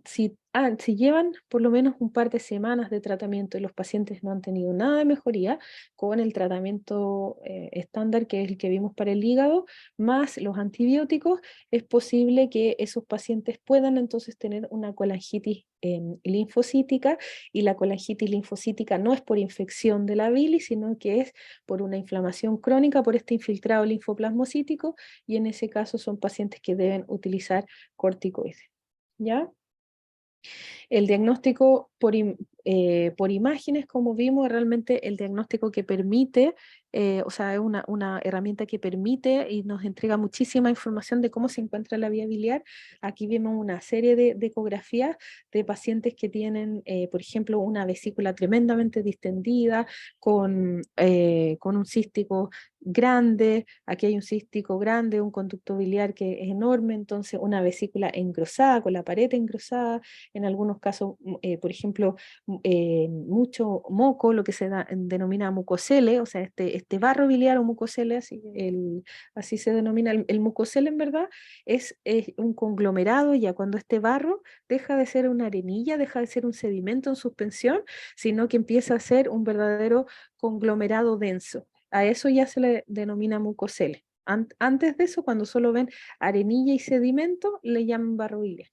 Si llevan por lo menos un par de semanas de tratamiento y los pacientes no han tenido nada de mejoría con el tratamiento estándar, que es el que vimos para el hígado, más los antibióticos, es posible que esos pacientes puedan entonces tener una colangitis linfocítica, y la colangitis linfocítica no es por infección de la bilis, sino que es por una inflamación crónica, por este infiltrado linfoplasmocítico, y en ese caso son pacientes que deben utilizar corticoides. ¿Ya? El diagnóstico por imágenes, como vimos, es realmente el diagnóstico que permite, o sea, es una herramienta que permite y nos entrega muchísima información de cómo se encuentra la vía biliar. Aquí vemos una serie de ecografías de pacientes que tienen, por ejemplo, una vesícula tremendamente distendida, con un cístico grande. Aquí hay un cístico grande, un conducto biliar que es enorme, entonces una vesícula engrosada, con la pared engrosada, en algunos casos, por ejemplo, mucho moco, lo que denomina mucosele, o sea, este barro biliar o mucosele, así se denomina. El mucosele en verdad es un conglomerado, ya cuando este barro deja de ser una arenilla, deja de ser un sedimento en suspensión, sino que empieza a ser un verdadero conglomerado denso. A eso ya se le denomina mucosele. Antes de eso, cuando solo ven arenilla y sedimento, le llaman barro biliar.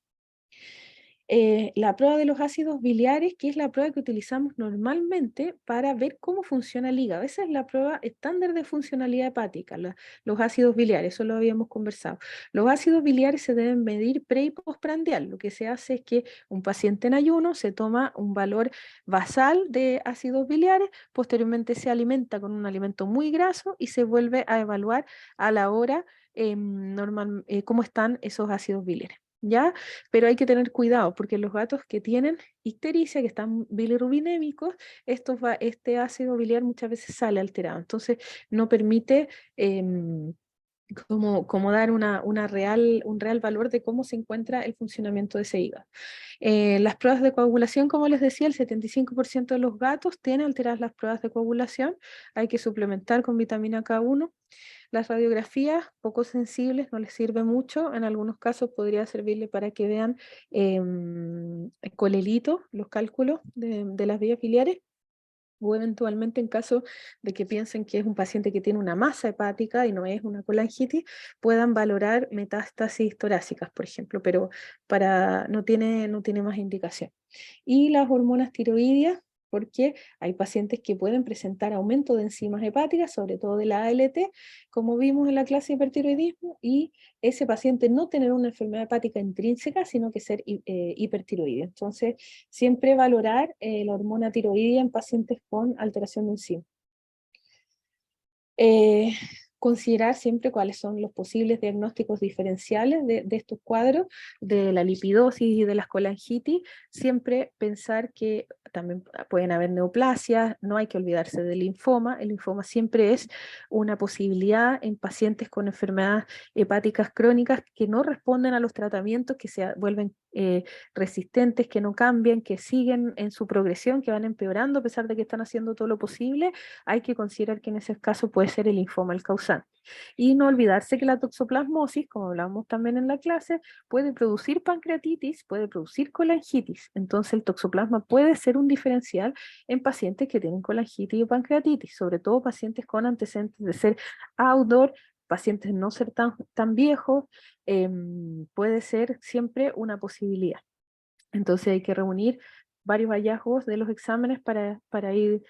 La prueba de los ácidos biliares, que es la prueba que utilizamos normalmente para ver cómo funciona el hígado. Esa es la prueba estándar de funcionalidad hepática, los ácidos biliares, eso lo habíamos conversado. Los ácidos biliares se deben medir pre y postprandial. Lo que se hace es que un paciente en ayuno se toma un valor basal de ácidos biliares, posteriormente se alimenta con un alimento muy graso y se vuelve a evaluar a la hora cómo están esos ácidos biliares. ¿Ya? Pero hay que tener cuidado porque los gatos que tienen ictericia, que están bilirubinémicos, este ácido biliar muchas veces sale alterado. Entonces no permite como dar un real valor de cómo se encuentra el funcionamiento de ese hígado. Las pruebas de coagulación, como les decía, el 75% de los gatos tienen alteradas las pruebas de coagulación. Hay que suplementar con vitamina K1. Las radiografías poco sensibles no les sirve mucho, en algunos casos podría servirle para que vean colelito, los cálculos de las vías biliares, o eventualmente en caso de que piensen que es un paciente que tiene una masa hepática y no es una colangitis, puedan valorar metástasis torácicas, por ejemplo, pero no tiene más indicación. Y las hormonas tiroideas, porque hay pacientes que pueden presentar aumento de enzimas hepáticas, sobre todo de la ALT, como vimos en la clase de hipertiroidismo, y ese paciente no tener una enfermedad hepática intrínseca, sino que ser hipertiroideo. Entonces, siempre valorar la hormona tiroidea en pacientes con alteración de enzima. Eh, Considerar siempre cuáles son los posibles diagnósticos diferenciales de estos cuadros, de la lipidosis y de las colangitis. Siempre pensar que también pueden haber neoplasias, no hay que olvidarse del linfoma. El linfoma siempre es una posibilidad en pacientes con enfermedades hepáticas crónicas que no responden a los tratamientos, que se vuelven resistentes, que no cambian, que siguen en su progresión, que van empeorando a pesar de que están haciendo todo lo posible, hay que considerar que en ese caso puede ser el linfoma el causante. Y no olvidarse que la toxoplasmosis, como hablamos también en la clase, puede producir pancreatitis, puede producir colangitis. Entonces el toxoplasma puede ser un diferencial en pacientes que tienen colangitis o pancreatitis, sobre todo pacientes con antecedentes de ser outdoor, pacientes no ser tan viejos, puede ser siempre una posibilidad. Entonces hay que reunir varios hallazgos de los exámenes para ir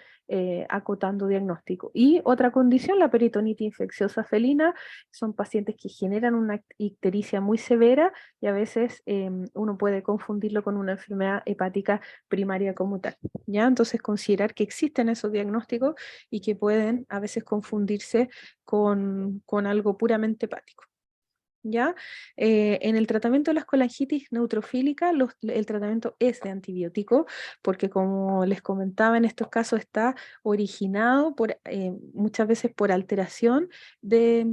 acotando diagnóstico. Y otra condición, la peritonitis infecciosa felina, son pacientes que generan una ictericia muy severa y a veces uno puede confundirlo con una enfermedad hepática primaria como tal. ¿Ya? Entonces considerar que existen esos diagnósticos y que pueden a veces confundirse con algo puramente hepático. ¿Ya? En el tratamiento de las colangitis neutrofílica, el tratamiento es de antibiótico, porque como les comentaba, en estos casos está originado muchas veces por alteración de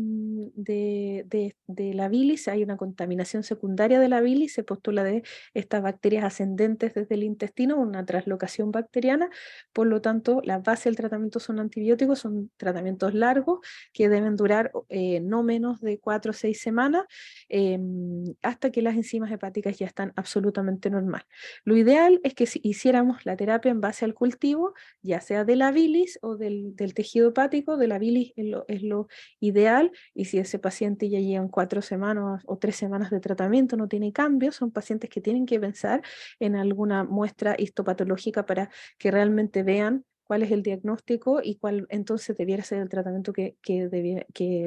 la bilis, hay una contaminación secundaria de la bilis, se postula de estas bacterias ascendentes desde el intestino, una translocación bacteriana, por lo tanto, la base del tratamiento son antibióticos, son tratamientos largos que deben durar no menos de 4 o 6 semanas, hasta que las enzimas hepáticas ya están absolutamente normal. Lo ideal es que si hiciéramos la terapia en base al cultivo, ya sea de la bilis o del tejido hepático, de la bilis es lo ideal, y si ese paciente ya llevan 4 semanas o 3 semanas de tratamiento, no tiene cambios, son pacientes que tienen que pensar en alguna muestra histopatológica para que realmente vean cuál es el diagnóstico y cuál entonces debiera ser el tratamiento que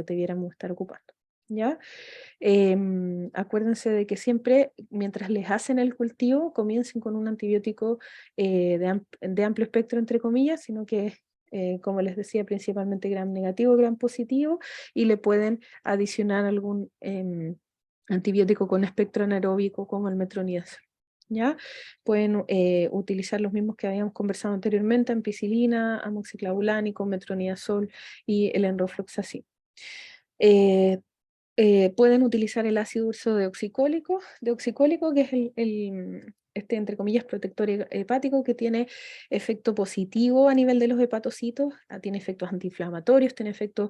debiéramos estar ocupando. ¿Ya? Acuérdense de que siempre, mientras les hacen el cultivo, comiencen con un antibiótico de amplio espectro, entre comillas, sino que, como les decía, principalmente gram negativo, gram positivo, y le pueden adicionar algún antibiótico con espectro anaeróbico como el metronidazol. ¿Ya? Pueden utilizar los mismos que habíamos conversado anteriormente, ampicilina, amoxiclavulánico, metronidazol y el enrofloxacin. Pueden utilizar el ácido ursodeoxicólico, que es este, entre comillas, protector hepático, que tiene efecto positivo a nivel de los hepatocitos, tiene efectos antiinflamatorios, tiene efectos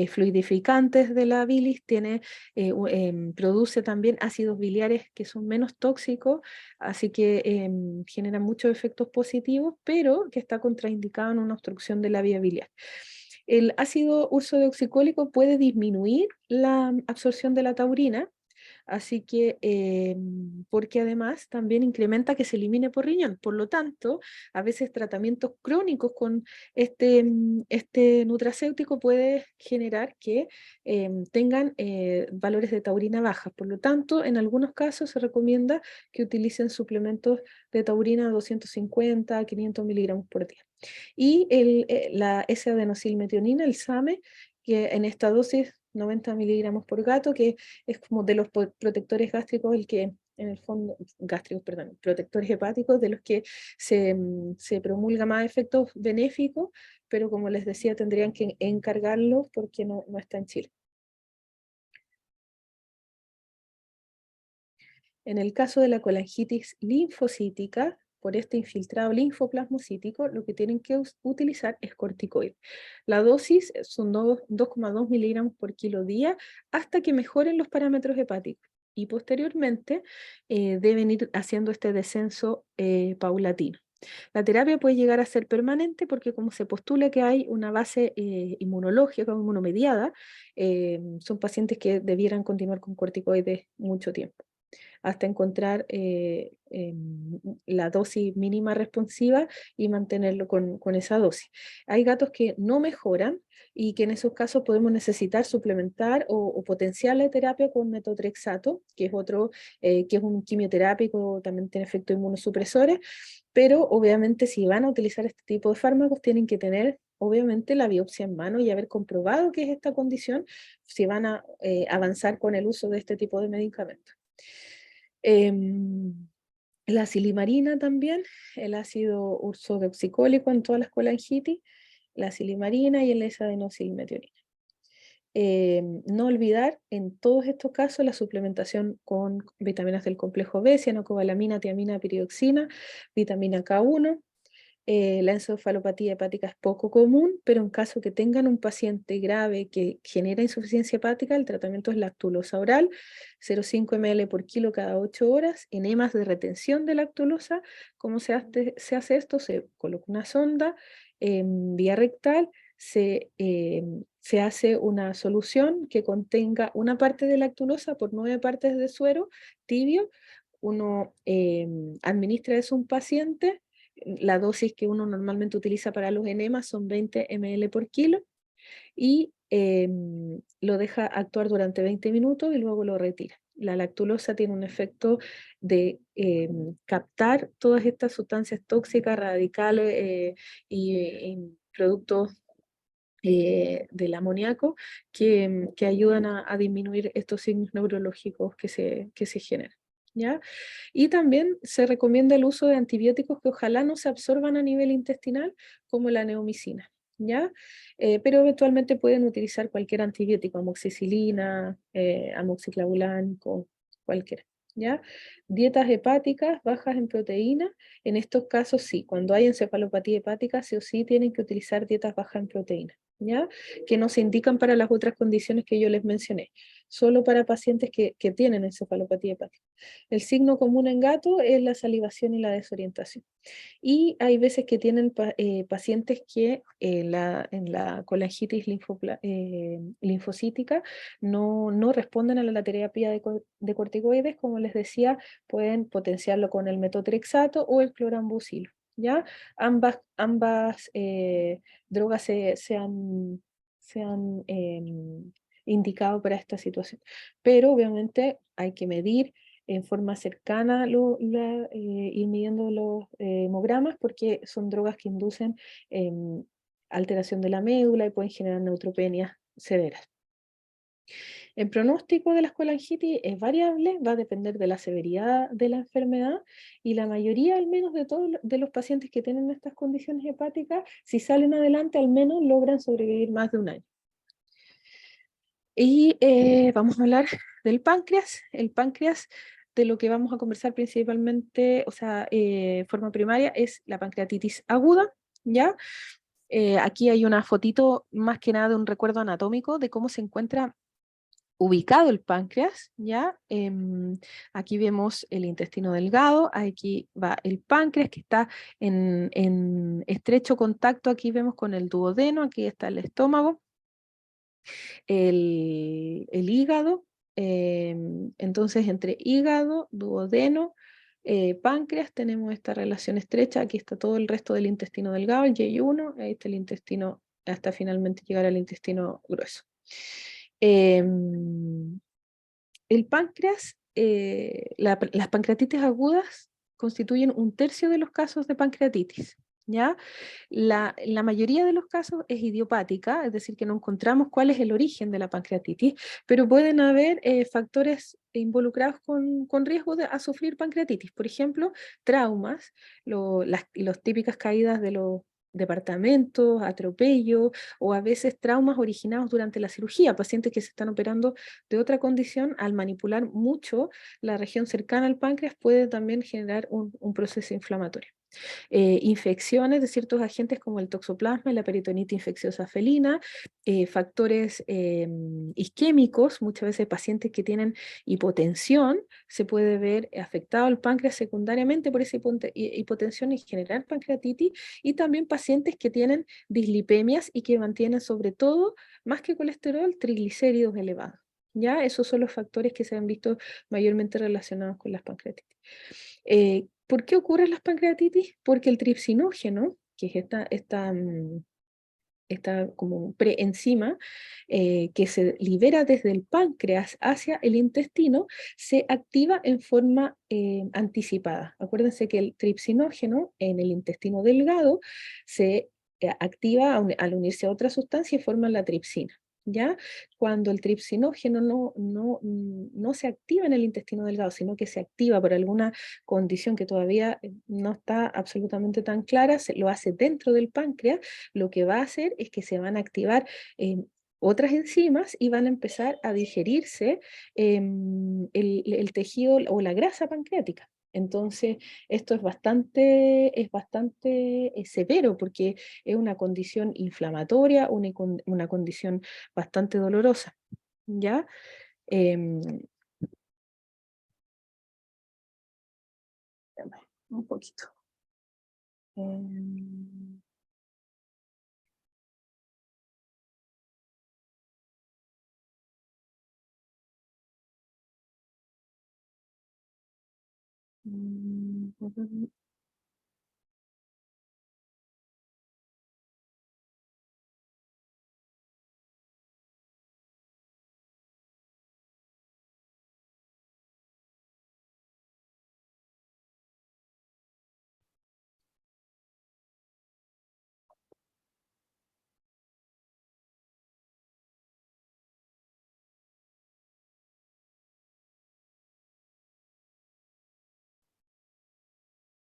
fluidificantes de la bilis, produce también ácidos biliares que son menos tóxicos, así que genera muchos efectos positivos, pero que está contraindicado en una obstrucción de la vía biliar. El ácido ursodeoxicólico puede disminuir la absorción de la taurina, así que, porque además también incrementa que se elimine por riñón. Por lo tanto, a veces tratamientos crónicos con este nutracéutico puede generar que tengan valores de taurina bajas. Por lo tanto, en algunos casos se recomienda que utilicen suplementos de taurina 250 a 500 miligramos por día. Y la S-adenosilmetionina, el SAMe, que en esta dosis 90 miligramos por gato, que es como de los protectores gástricos, el que en el fondo, gástricos, perdón, protectores hepáticos, de los que se promulga más efectos benéficos, pero como les decía, tendrían que encargarlo porque no está en Chile. En el caso de la colangitis linfocítica, por este infiltrado linfoplasmocítico, lo que tienen que utilizar es corticoide. La dosis son 2,2 miligramos por kilo día hasta que mejoren los parámetros hepáticos. Y posteriormente deben ir haciendo este descenso paulatino. La terapia puede llegar a ser permanente porque como se postula que hay una base inmunológica o inmunomediada, son pacientes que debieran continuar con corticoides mucho tiempo hasta encontrar la dosis mínima responsiva y mantenerlo con esa dosis. Hay gatos que no mejoran y que en esos casos podemos necesitar suplementar o potenciar la terapia con metotrexato, que es otro, que es un quimioterápico, también tiene efectos inmunosupresores, pero obviamente si van a utilizar este tipo de fármacos tienen que tener obviamente la biopsia en mano y haber comprobado que es esta condición si van a avanzar con el uso de este tipo de medicamentos. La silimarina también, el ácido ursodeoxicólico en todas las colangitis, la silimarina y el S-adenosilmetionina. no olvidar en todos estos casos la suplementación con vitaminas del complejo B, cianocobalamina, tiamina, piridoxina, vitamina K1. La encefalopatía hepática es poco común, pero en caso que tengan un paciente grave que genera insuficiencia hepática, el tratamiento es lactulosa oral, 0,5 ml por kilo cada 8 horas, enemas de retención de lactulosa. ¿Cómo se hace esto? Se coloca una sonda en vía rectal, se hace una solución que contenga una parte de lactulosa por 9 partes de suero tibio. Uno administra eso a un paciente. La dosis que uno normalmente utiliza para los enemas son 20 ml por kilo y lo deja actuar durante 20 minutos y luego lo retira. La lactulosa tiene un efecto de captar todas estas sustancias tóxicas, radicales y productos del amoníaco que ayudan a disminuir estos signos neurológicos que se generan. ¿Ya? Y también se recomienda el uso de antibióticos que ojalá no se absorban a nivel intestinal, como la neomicina. ¿Ya? Pero eventualmente pueden utilizar cualquier antibiótico, amoxicilina, amoxiclavulan, cualquiera. ¿Ya? Dietas hepáticas bajas en proteína, en estos casos sí, cuando hay encefalopatía hepática, sí o sí tienen que utilizar dietas bajas en proteína. ¿Ya? Que no se indican para las otras condiciones que yo les mencioné, solo para pacientes que tienen encefalopatía hepática. El signo común en gato es la salivación y la desorientación. Y hay veces que tienen pacientes que en la colangitis linfocítica no responden a la terapia de corticoides, como les decía, pueden potenciarlo con el metotrexato o el clorambucilo. ¿Ya? Ambas drogas se han indicado para esta situación. Pero obviamente hay que medir en forma cercana ir midiendo los hemogramas porque son drogas que inducen alteración de la médula y pueden generar neutropenias severas. El pronóstico de la colangitis es variable, va a depender de la severidad de la enfermedad y la mayoría, al menos de todos de los pacientes que tienen estas condiciones hepáticas, si salen adelante, al menos logran sobrevivir más de un año. Y vamos a hablar del páncreas. El páncreas, de lo que vamos a conversar principalmente, o sea, forma primaria, es la pancreatitis aguda, ¿ya? Aquí hay una fotito más que nada de un recuerdo anatómico de cómo se encuentra ubicado el páncreas, ¿ya? Aquí vemos el intestino delgado, aquí va el páncreas que está en estrecho contacto, aquí vemos con el duodeno, aquí está el estómago, el hígado, entonces entre hígado, duodeno, páncreas tenemos esta relación estrecha, aquí está todo el resto del intestino delgado, el Y1, ahí está el intestino, hasta finalmente llegar al intestino grueso. El páncreas, las pancreatitis agudas constituyen 1/3 de los casos de pancreatitis. ¿Ya? La mayoría de los casos es idiopática, es decir, que no encontramos cuál es el origen de la pancreatitis, pero pueden haber factores involucrados con riesgo a sufrir pancreatitis. Por ejemplo, traumas, las típicas caídas de los departamentos, atropellos, o a veces traumas originados durante la cirugía, pacientes que se están operando de otra condición, al manipular mucho la región cercana al páncreas puede también generar un proceso inflamatorio. Infecciones de ciertos agentes como el toxoplasma y la peritonitis infecciosa felina, factores isquémicos, muchas veces pacientes que tienen hipotensión, se puede ver afectado el páncreas secundariamente por esa hipotensión y generar pancreatitis, y también pacientes que tienen dislipemias y que mantienen sobre todo, más que colesterol, triglicéridos elevados. ¿Ya? Esos son los factores que se han visto mayormente relacionados con las pancreatitis. ¿Por qué ocurren las pancreatitis? Porque el tripsinógeno, que es esta como preenzima que se libera desde el páncreas hacia el intestino, se activa en forma anticipada. Acuérdense que el tripsinógeno en el intestino delgado se activa al unirse a otra sustancia y forma la tripsina. ¿Ya? Cuando el tripsinógeno no se activa en el intestino delgado, sino que se activa por alguna condición que todavía no está absolutamente tan clara, lo hace dentro del páncreas, lo que va a hacer es que se van a activar otras enzimas y van a empezar a digerirse el tejido o la grasa pancreática. Entonces, esto es bastante severo porque es una condición inflamatoria, una condición bastante dolorosa, ¿ya? Em, un poquito. Em, mm,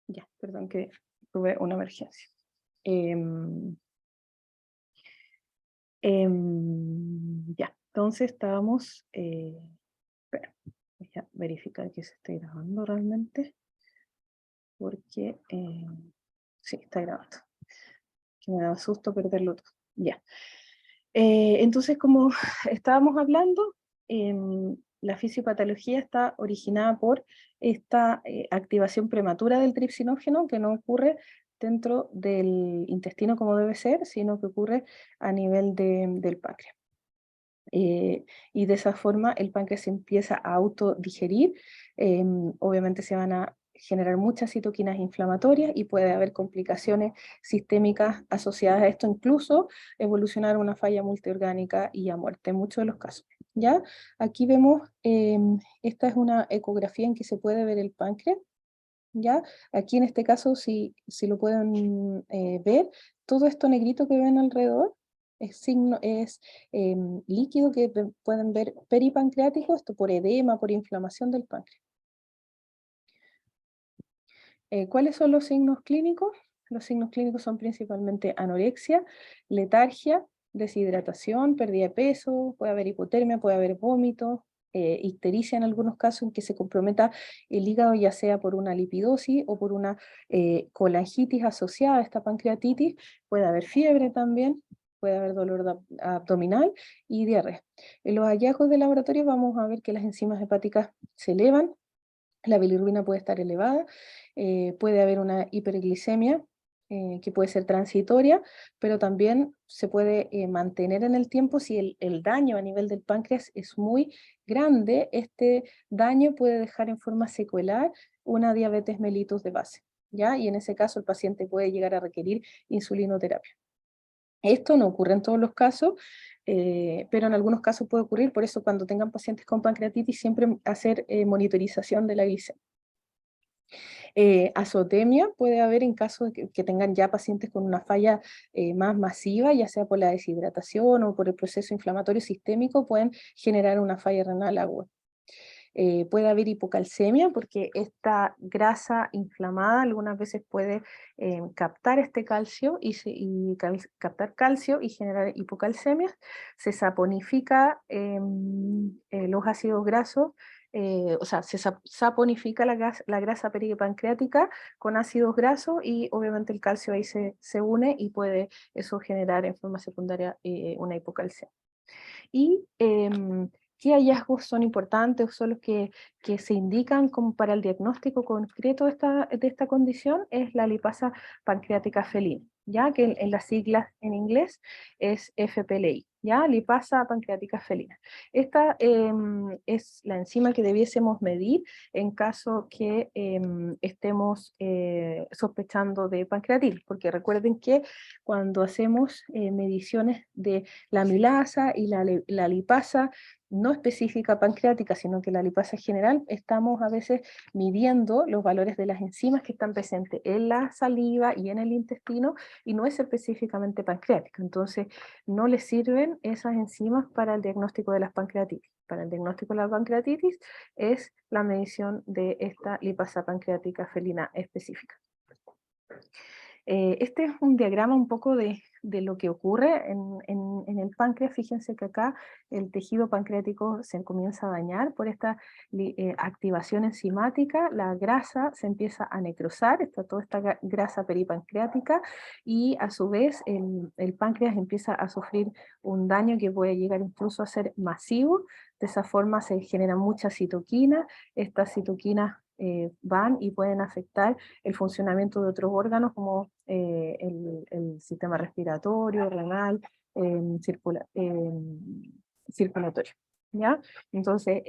ya, perdón que tuve una emergencia. Em, ya, entonces estábamos, espera, voy a verificar que se esté grabando realmente, porque sí, está grabando, que me daba susto perderlo todo. Ya. Entonces, como estábamos hablando, la fisiopatología está originada por esta activación prematura del tripsinógeno que no ocurre dentro del intestino como debe ser, sino que ocurre a nivel del páncreas. Y de esa forma el páncreas se empieza a autodigerir, obviamente se van a generar muchas citoquinas inflamatorias y puede haber complicaciones sistémicas asociadas a esto, incluso evolucionar a una falla multiorgánica y a muerte en muchos de los casos. ¿Ya? Aquí vemos, esta es una ecografía en que se puede ver el páncreas. ¿Ya? Aquí en este caso, si lo pueden ver, todo esto negrito que ven alrededor es líquido que pueden ver peripancreático, esto por edema, por inflamación del páncreas. ¿Cuáles son los signos clínicos? Los signos clínicos son principalmente anorexia, letargia, deshidratación, pérdida de peso, puede haber hipotermia, puede haber vómitos, ictericia en algunos casos en que se comprometa el hígado, ya sea por una lipidosis o por una colangitis asociada a esta pancreatitis, puede haber fiebre también, puede haber dolor abdominal y diarrea. En los hallazgos de laboratorio vamos a ver que las enzimas hepáticas se elevan, la bilirrubina puede estar elevada, puede haber una hiperglicemia que puede ser transitoria, pero también se puede mantener en el tiempo si el daño a nivel del páncreas es muy grande. Este daño puede dejar en forma secuelar una diabetes mellitus de base, ¿ya? Y en ese caso el paciente puede llegar a requerir insulinoterapia. Esto no ocurre en todos los casos, pero en algunos casos puede ocurrir, por eso cuando tengan pacientes con pancreatitis siempre hacer monitorización de la glicemia. Azotemia puede haber en caso de que tengan ya pacientes con una falla más masiva, ya sea por la deshidratación o por el proceso inflamatorio sistémico, pueden generar una falla renal aguda. Puede haber hipocalcemia porque esta grasa inflamada algunas veces puede captar este calcio captar calcio y generar hipocalcemias. Se saponifica los ácidos grasos, o sea, se saponifica la grasa peripancreática con ácidos grasos y obviamente el calcio ahí se une y puede eso generar en forma secundaria una hipocalcemia. Y qué hallazgos son importantes o son los que se indican como para el diagnóstico concreto de esta condición es la lipasa pancreática felina, ya que en las siglas en inglés es FPLI, ya, lipasa pancreática felina. Esta es la enzima que debiésemos medir en caso que estemos sospechando de pancreatitis, porque recuerden que cuando hacemos mediciones de la amilasa y la lipasa no específica pancreática, sino que la lipasa general, estamos a veces midiendo los valores de las enzimas que están presentes en la saliva y en el intestino, y no es específicamente pancreática. Entonces, no les sirven esas enzimas para el diagnóstico de las pancreatitis. Para el diagnóstico de la pancreatitis es la medición de esta lipasa pancreática felina específica. Este es un diagrama un poco de de lo que ocurre en el páncreas. Fíjense que acá el tejido pancreático se comienza a dañar por esta activación enzimática, la grasa se empieza a necrosar, está toda esta grasa peripancreática, y a su vez el páncreas empieza a sufrir un daño que puede llegar incluso a ser masivo. De esa forma se generan muchas citoquinas, estas citoquinas van y pueden afectar el funcionamiento de otros órganos como el sistema respiratorio, renal, circulatorio, ¿ya? Entonces,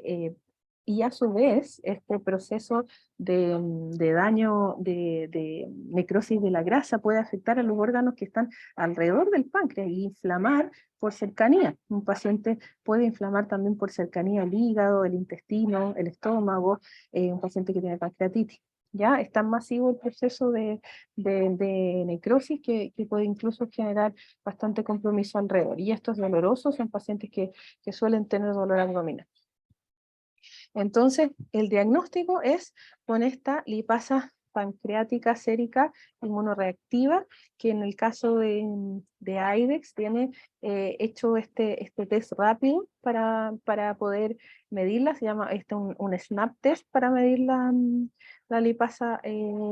y a su vez, este proceso de daño, de necrosis de la grasa puede afectar a los órganos que están alrededor del páncreas y inflamar por cercanía. Un paciente puede inflamar también por cercanía el hígado, el intestino, el estómago, un paciente que tiene pancreatitis. ¿Ya? Es tan masivo el proceso de necrosis que puede incluso generar bastante compromiso alrededor. Y esto es doloroso, son pacientes que suelen tener dolor abdominal. Entonces, el diagnóstico es con esta lipasa pancreática sérica inmunoreactiva, que en el caso de AIDS tiene hecho este test rápido para poder medirla, se llama un SNAP test para medir la lipasa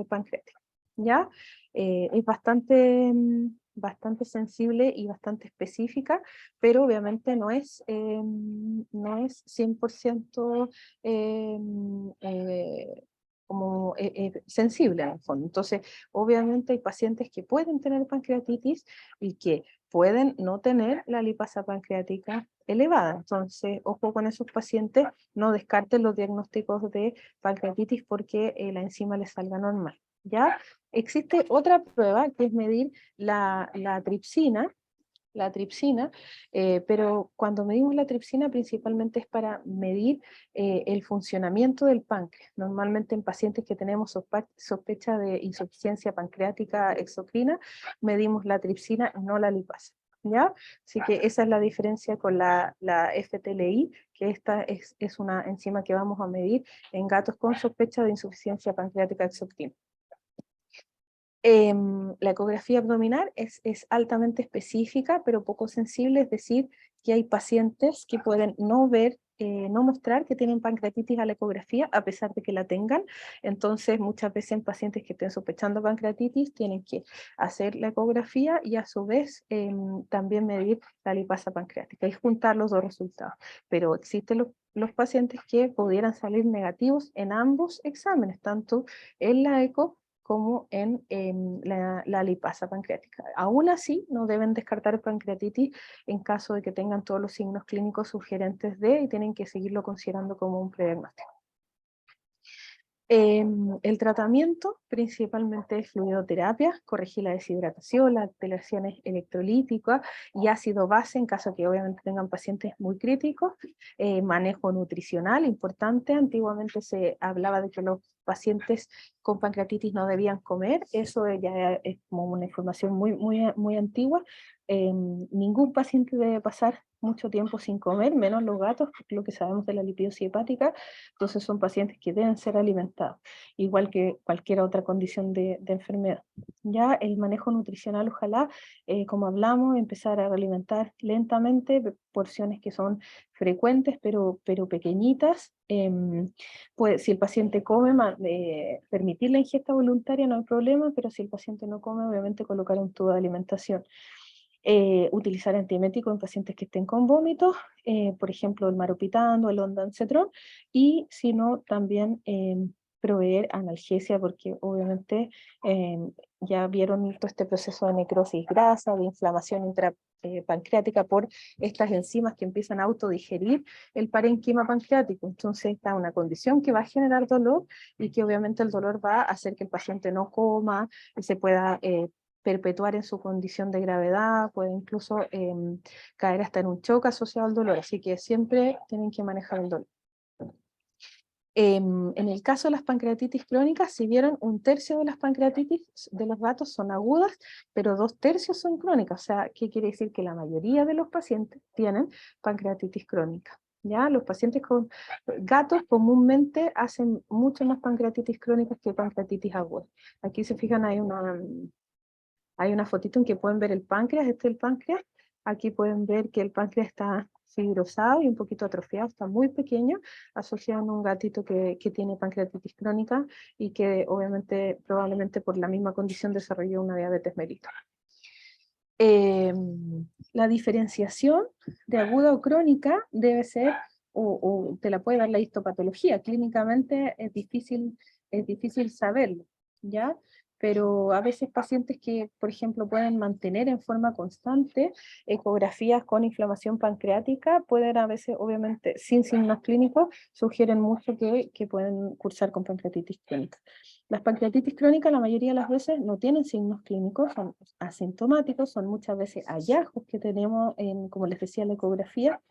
pancreática. ¿Ya? Es bastante sensible y bastante específica, pero obviamente no es 100% eh, como sensible en el fondo. Entonces, obviamente hay pacientes que pueden tener pancreatitis y que pueden no tener la lipasa pancreática elevada. Entonces, ojo con esos pacientes, no descarten los diagnósticos de pancreatitis porque la enzima les salga normal. ¿Ya? Existe otra prueba que es medir la tripsina, pero cuando medimos la tripsina principalmente es para medir el funcionamiento del páncreas. Normalmente en pacientes que tenemos sospecha de insuficiencia pancreática exocrina, medimos la tripsina y no la lipasa. ¿Ya? Así que esa es la diferencia con la FTLI, que esta es una enzima que vamos a medir en gatos con sospecha de insuficiencia pancreática exocrina. La ecografía abdominal es altamente específica, pero poco sensible, es decir, que hay pacientes que pueden no ver, no mostrar que tienen pancreatitis a la ecografía, a pesar de que la tengan. Entonces, muchas veces en pacientes que estén sospechando pancreatitis, tienen que hacer la ecografía y a su vez también medir la lipasa pancreática y juntar los dos resultados. Pero existen los pacientes que pudieran salir negativos en ambos exámenes, tanto en la eco como en la lipasa pancreática. Aún así, no deben descartar pancreatitis en caso de que tengan todos los signos clínicos sugerentes de, y tienen que seguirlo considerando como un prediagnóstico. El tratamiento principalmente es fluidoterapia, corregir la deshidratación, las alteraciones electrolíticas y ácido base en caso que obviamente tengan pacientes muy críticos, manejo nutricional importante. Antiguamente se hablaba de que los pacientes con pancreatitis no debían comer, eso ya es como una información muy antigua. Ningún paciente debe pasar mucho tiempo sin comer, menos los gatos, lo que sabemos de la lipidosis hepática. Entonces son pacientes que deben ser alimentados, igual que cualquier otra condición de enfermedad. Ya el manejo nutricional, ojalá, como hablamos, empezar a alimentar lentamente, porciones que son frecuentes pero pequeñitas. Pues, si el paciente come, permitir la ingesta voluntaria no hay problema, pero si el paciente no come, obviamente colocar un tubo de alimentación. Utilizar antieméticos en pacientes que estén con vómitos, por ejemplo el maropitano, el ondansetron, y si no, también proveer analgesia, porque obviamente ya vieron todo este proceso de necrosis grasa, de inflamación intrapancreática por estas enzimas que empiezan a autodigerir el parenquima pancreático. Entonces esta es una condición que va a generar dolor y que obviamente el dolor va a hacer que el paciente no coma y se pueda perpetuar en su condición de gravedad, puede incluso caer hasta en un shock asociado al dolor, así que siempre tienen que manejar el dolor. En el caso de las pancreatitis crónicas, si vieron, 1/3 de las pancreatitis de los gatos son agudas, pero 2/3 son crónicas, o sea, ¿qué quiere decir? Que la mayoría de los pacientes tienen pancreatitis crónica. ¿Ya? Los pacientes con gatos comúnmente hacen mucho más pancreatitis crónicas que pancreatitis agudas. Aquí se fijan, hay Hay una fotito en que pueden ver el páncreas, este es el páncreas. Aquí pueden ver que el páncreas está fibrosado y un poquito atrofiado, está muy pequeño, asociado a un gatito que tiene pancreatitis crónica y que obviamente, probablemente por la misma condición desarrolló una diabetes mellitus. La diferenciación de aguda o crónica debe ser, o te la puede dar la histopatología, clínicamente es difícil saberlo, ¿ya? Pero a veces pacientes que, por ejemplo, pueden mantener en forma constante ecografías con inflamación pancreática, pueden a veces, obviamente, sin signos clínicos, sugieren mucho que pueden cursar con pancreatitis crónica. Las pancreatitis crónicas la mayoría de las veces no tienen signos clínicos, son asintomáticos, son muchas veces hallazgos que tenemos, como les decía, en la ecografía,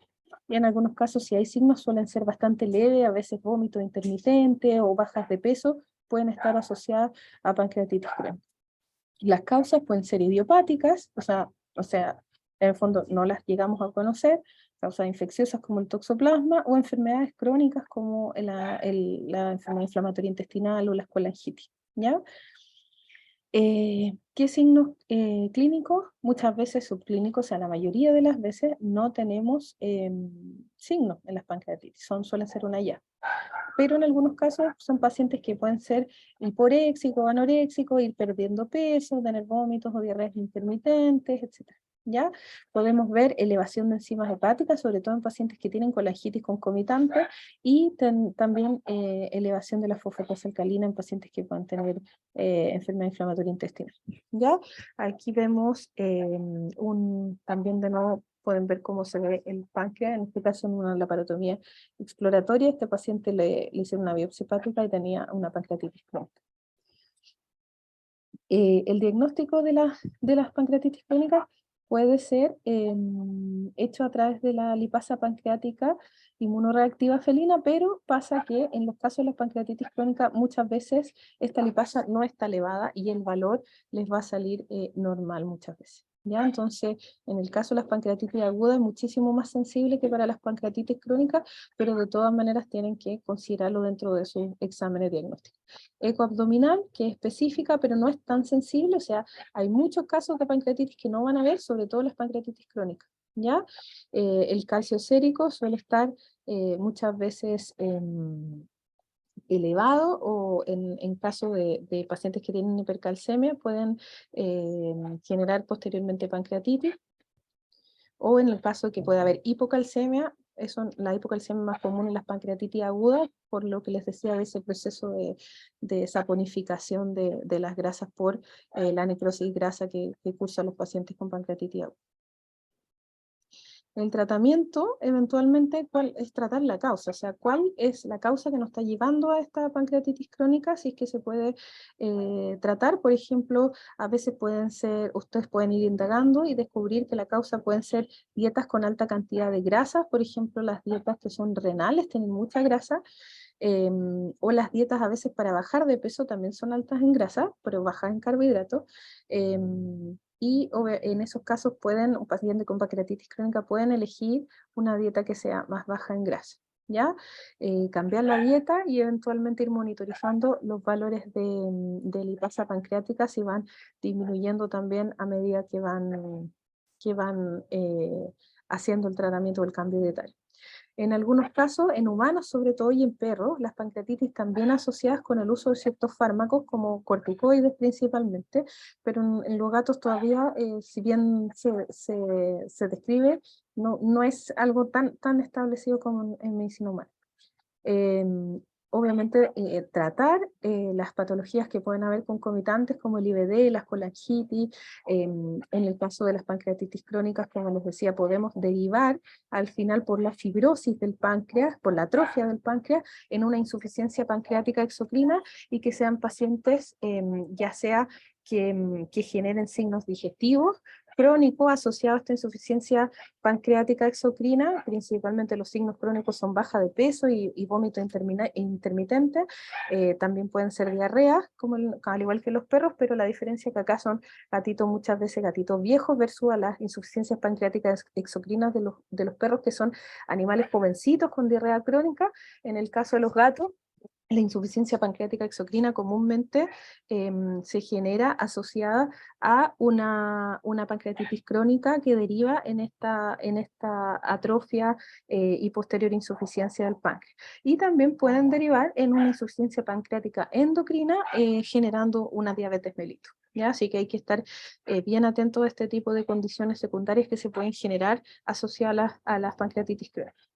y en algunos casos si hay signos suelen ser bastante leves, a veces vómito intermitente o bajas de peso, pueden estar asociadas a pancreatitis crónica. Las causas pueden ser idiopáticas, o sea, en el fondo no las llegamos a conocer, causas infecciosas como el toxoplasma, o enfermedades crónicas como la enfermedad inflamatoria intestinal o la escolangitis, ¿ya? ¿Qué signos clínicos? Muchas veces subclínicos, o sea, la mayoría de las veces no tenemos signos en las pancreatitis, suelen ser una hallazgo. Pero en algunos casos son pacientes que pueden ser hiporéxicos, anoréxicos, ir perdiendo peso, tener vómitos o diarreas intermitentes, etc. ¿Ya? Podemos ver elevación de enzimas hepáticas, sobre todo en pacientes que tienen colangitis concomitante, y también elevación de la fosfatasa alcalina en pacientes que puedan tener enfermedad inflamatoria intestinal. ¿Ya? Aquí vemos también de nuevo pueden ver cómo se ve el páncreas, en este caso en una laparotomía exploratoria. Este paciente le hicieron una biopsia hepática y tenía una pancreatitis crónica. El diagnóstico de las pancreatitis crónicas puede ser hecho a través de la lipasa pancreática inmunoreactiva felina, pero pasa que en los casos de la pancreatitis crónica muchas veces esta lipasa no está elevada y el valor les va a salir normal muchas veces. ¿Ya? Entonces, en el caso de las pancreatitis agudas es muchísimo más sensible que para las pancreatitis crónicas, pero de todas maneras tienen que considerarlo dentro de sus exámenes diagnósticos. Ecoabdominal, que es específica, pero no es tan sensible, o sea, hay muchos casos de pancreatitis que no van a ver, sobre todo las pancreatitis crónicas, ¿ya? El calcio sérico suele estar muchas veces elevado, o en caso de pacientes que tienen hipercalcemia pueden generar posteriormente pancreatitis, o en el caso de que pueda haber hipocalcemia, la hipocalcemia más común en las pancreatitis agudas, por lo que les decía de ese proceso de saponificación de las grasas por la necrosis grasa que cursan los pacientes con pancreatitis aguda. El tratamiento, eventualmente, ¿cuál es tratar la causa? O sea, ¿cuál es la causa que nos está llevando a esta pancreatitis crónica? Si es que se puede tratar, por ejemplo, a veces ustedes pueden ir indagando y descubrir que la causa pueden ser dietas con alta cantidad de grasas, por ejemplo, las dietas que son renales, tienen mucha grasa, o las dietas a veces para bajar de peso también son altas en grasa, pero bajas en carbohidratos. Y en esos casos un paciente con pancreatitis crónica pueden elegir una dieta que sea más baja en grasa, ¿ya? Cambiar la dieta y eventualmente ir monitorizando los valores de lipasa pancreática, si van disminuyendo también a medida que van haciendo el tratamiento o el cambio dietario. En algunos casos, en humanos sobre todo y en perros, las pancreatitis también asociadas con el uso de ciertos fármacos como corticoides principalmente, pero en los gatos todavía, si bien se describe, no es algo tan establecido como en medicina humana. Obviamente tratar las patologías que pueden haber concomitantes como el IBD, las colangitis. En el caso de las pancreatitis crónicas, como les decía, podemos derivar al final por la fibrosis del páncreas, por la atrofia del páncreas, en una insuficiencia pancreática exocrina, y que sean pacientes ya sea que generen signos digestivos crónicos asociados a esta insuficiencia pancreática exocrina. Principalmente los signos crónicos son baja de peso y vómito intermitente. También pueden ser diarreas, al igual que los perros, pero la diferencia es que acá son gatitos, muchas veces gatitos viejos, versus a las insuficiencias pancreáticas exocrinas de los perros, que son animales jovencitos con diarrea crónica. En el caso de los gatos, La insuficiencia pancreática exocrina comúnmente se genera asociada a una pancreatitis crónica que deriva en esta atrofia y posterior insuficiencia del páncreas. Y también pueden derivar en una insuficiencia pancreática endocrina generando una diabetes mellitus. ¿Ya? Así que hay que estar bien atento a este tipo de condiciones secundarias que se pueden generar asociadas a las pancreatitis crónicas.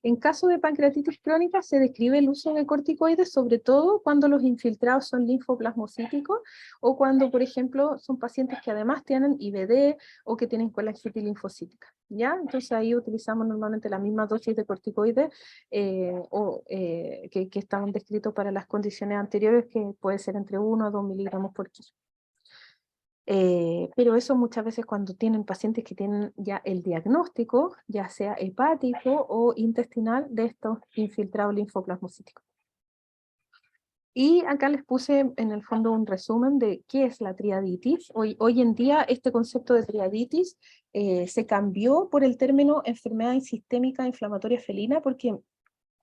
En caso de pancreatitis crónica se describe el uso de corticoides, sobre todo cuando los infiltrados son linfoplasmocíticos o cuando, por ejemplo, son pacientes que además tienen IBD o que tienen colangitis linfocítica. ¿Ya? Entonces ahí utilizamos normalmente la misma dosis de corticoides que estaban descritos para las condiciones anteriores, que puede ser entre 1 a 2 miligramos por kilo. Pero eso muchas veces cuando tienen pacientes que tienen ya el diagnóstico, ya sea hepático o intestinal, de estos infiltrados linfoplasmocíticos. Y acá les puse en el fondo un resumen de qué es la triaditis. Hoy en día este concepto de triaditis se cambió por el término enfermedad sistémica inflamatoria felina, porque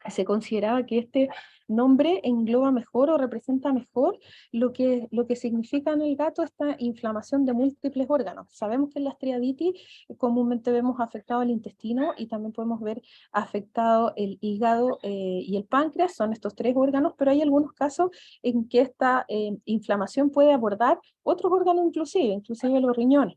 se consideraba que este nombre engloba mejor o representa mejor lo que significa en el gato esta inflamación de múltiples órganos. Sabemos que en las triaditis comúnmente vemos afectado el intestino y también podemos ver afectado el hígado y el páncreas, son estos tres órganos, pero hay algunos casos en que esta inflamación puede abordar otros órganos inclusive los riñones.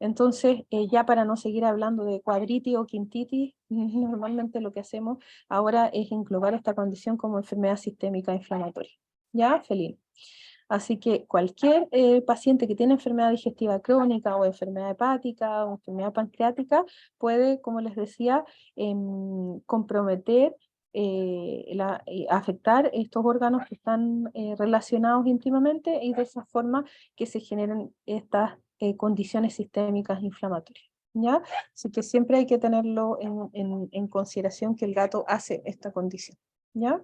Entonces, ya para no seguir hablando de cuadritis o quintitis, normalmente lo que hacemos ahora es englobar esta condición como enfermedad sistémica inflamatoria. ¿Ya? Felino. Así que cualquier paciente que tiene enfermedad digestiva crónica o enfermedad hepática o enfermedad pancreática puede, como les decía, comprometer, afectar estos órganos que están relacionados íntimamente y de esa forma que se generen estas condiciones sistémicas inflamatorias. ¿Ya? Así que siempre hay que tenerlo en consideración que el gato hace esta condición. ¿Ya?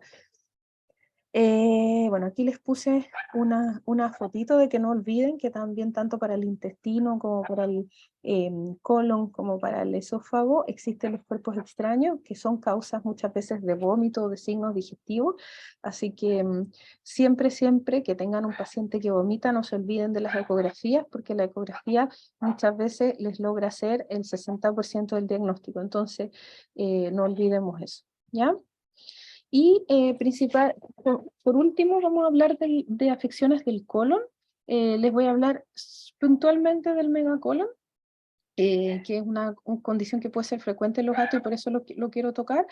Bueno, aquí les puse una fotito de que no olviden que también tanto para el intestino como para el colon como para el esófago existen los cuerpos extraños que son causas muchas veces de vómito o de signos digestivos, así que siempre que tengan un paciente que vomita no se olviden de las ecografías porque la ecografía muchas veces les logra hacer el 60% del diagnóstico, entonces no olvidemos eso, ¿ya? Y por último vamos a hablar de afecciones del colon. Les voy a hablar puntualmente del megacolon, que es una condición que puede ser frecuente en los gatos y por eso lo quiero tocar.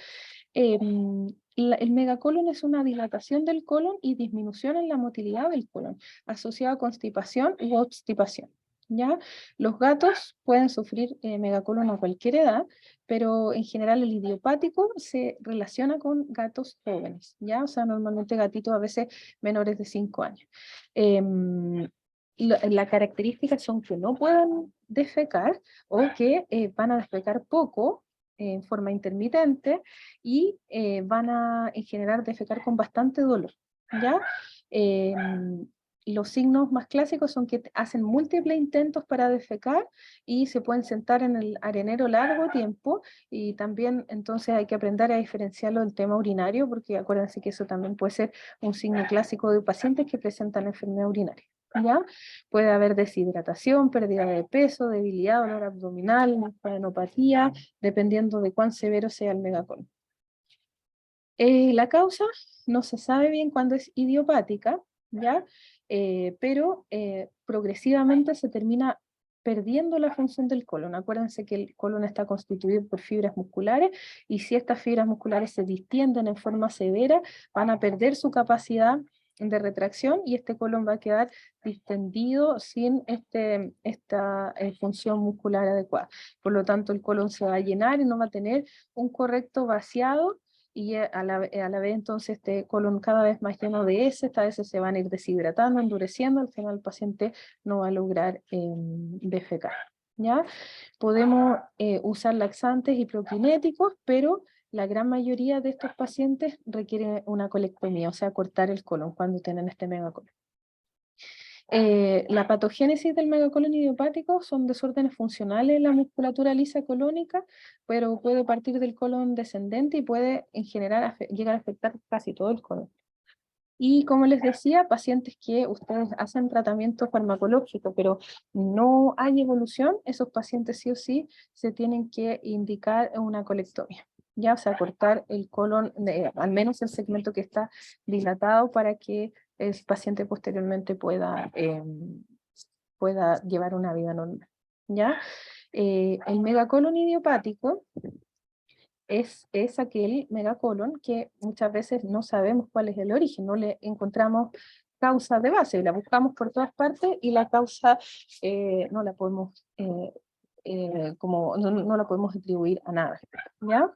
El megacolon es una dilatación del colon y disminución en la motilidad del colon, asociada a constipación u obstipación. ¿Ya? Los gatos pueden sufrir megacolon a cualquier edad, pero en general el idiopático se relaciona con gatos jóvenes, ¿ya? O sea, normalmente gatitos a veces menores de 5 años. La característica son que no pueden defecar o que van a defecar poco en forma intermitente y van a en general defecar con bastante dolor, ¿ya? Los signos más clásicos son que hacen múltiples intentos para defecar y se pueden sentar en el arenero largo tiempo y también entonces hay que aprender a diferenciarlo del tema urinario porque acuérdense que eso también puede ser un signo clásico de pacientes que presentan enfermedad urinaria. ¿Ya? Puede haber deshidratación, pérdida de peso, debilidad, dolor abdominal, linfadenopatía, dependiendo de cuán severo sea el megacolon. La causa no se sabe bien cuándo es idiopática, ¿ya? Pero progresivamente se termina perdiendo la función del colon. Acuérdense que el colon está constituido por fibras musculares y si estas fibras musculares se distienden en forma severa, van a perder su capacidad de retracción y este colon va a quedar distendido sin esta función muscular adecuada. Por lo tanto, el colon se va a llenar y no va a tener un correcto vaciado y a la vez entonces este colon cada vez más lleno de heces, estas heces se van a ir deshidratando, endureciendo, al final el paciente no va a lograr defecar. ¿Ya? Podemos usar laxantes y prokinéticos, pero la gran mayoría de estos pacientes requieren una colectomía, o sea, cortar el colon cuando tienen este megacolon. La patogénesis del megacolon idiopático son desórdenes funcionales en la musculatura lisa colónica, pero puede partir del colon descendente y puede en general llegar a afectar casi todo el colon. Y como les decía, pacientes que ustedes hacen tratamiento farmacológico, pero no hay evolución, esos pacientes sí o sí se tienen que indicar una colectomía. Ya, o sea, cortar el colon, al menos el segmento que está dilatado para que el paciente posteriormente pueda llevar una vida normal. ¿Ya? El megacolon idiopático es aquel megacolon que muchas veces no sabemos cuál es el origen, no le encontramos causa de base, la buscamos por todas partes y la causa no la podemos no la podemos atribuir a nada. ¿Ya?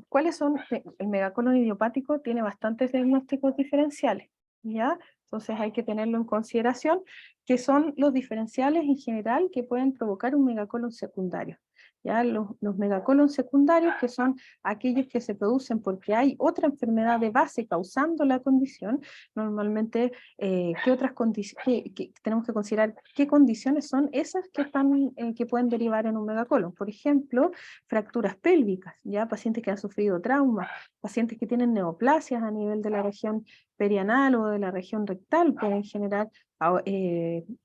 ¿Cuáles son? El megacolon idiopático tiene bastantes diagnósticos diferenciales, ¿ya? Entonces hay que tenerlo en consideración, que son los diferenciales en general que pueden provocar un megacolon secundario. ¿Ya? Los megacolon secundarios, que son aquellos que se producen porque hay otra enfermedad de base causando la condición, normalmente, ¿qué otras condiciones? Tenemos que considerar qué condiciones son esas que pueden derivar en un megacolon. Por ejemplo, fracturas pélvicas, ya pacientes que han sufrido traumas, pacientes que tienen neoplasias a nivel de la región perianal o de la región rectal pueden generar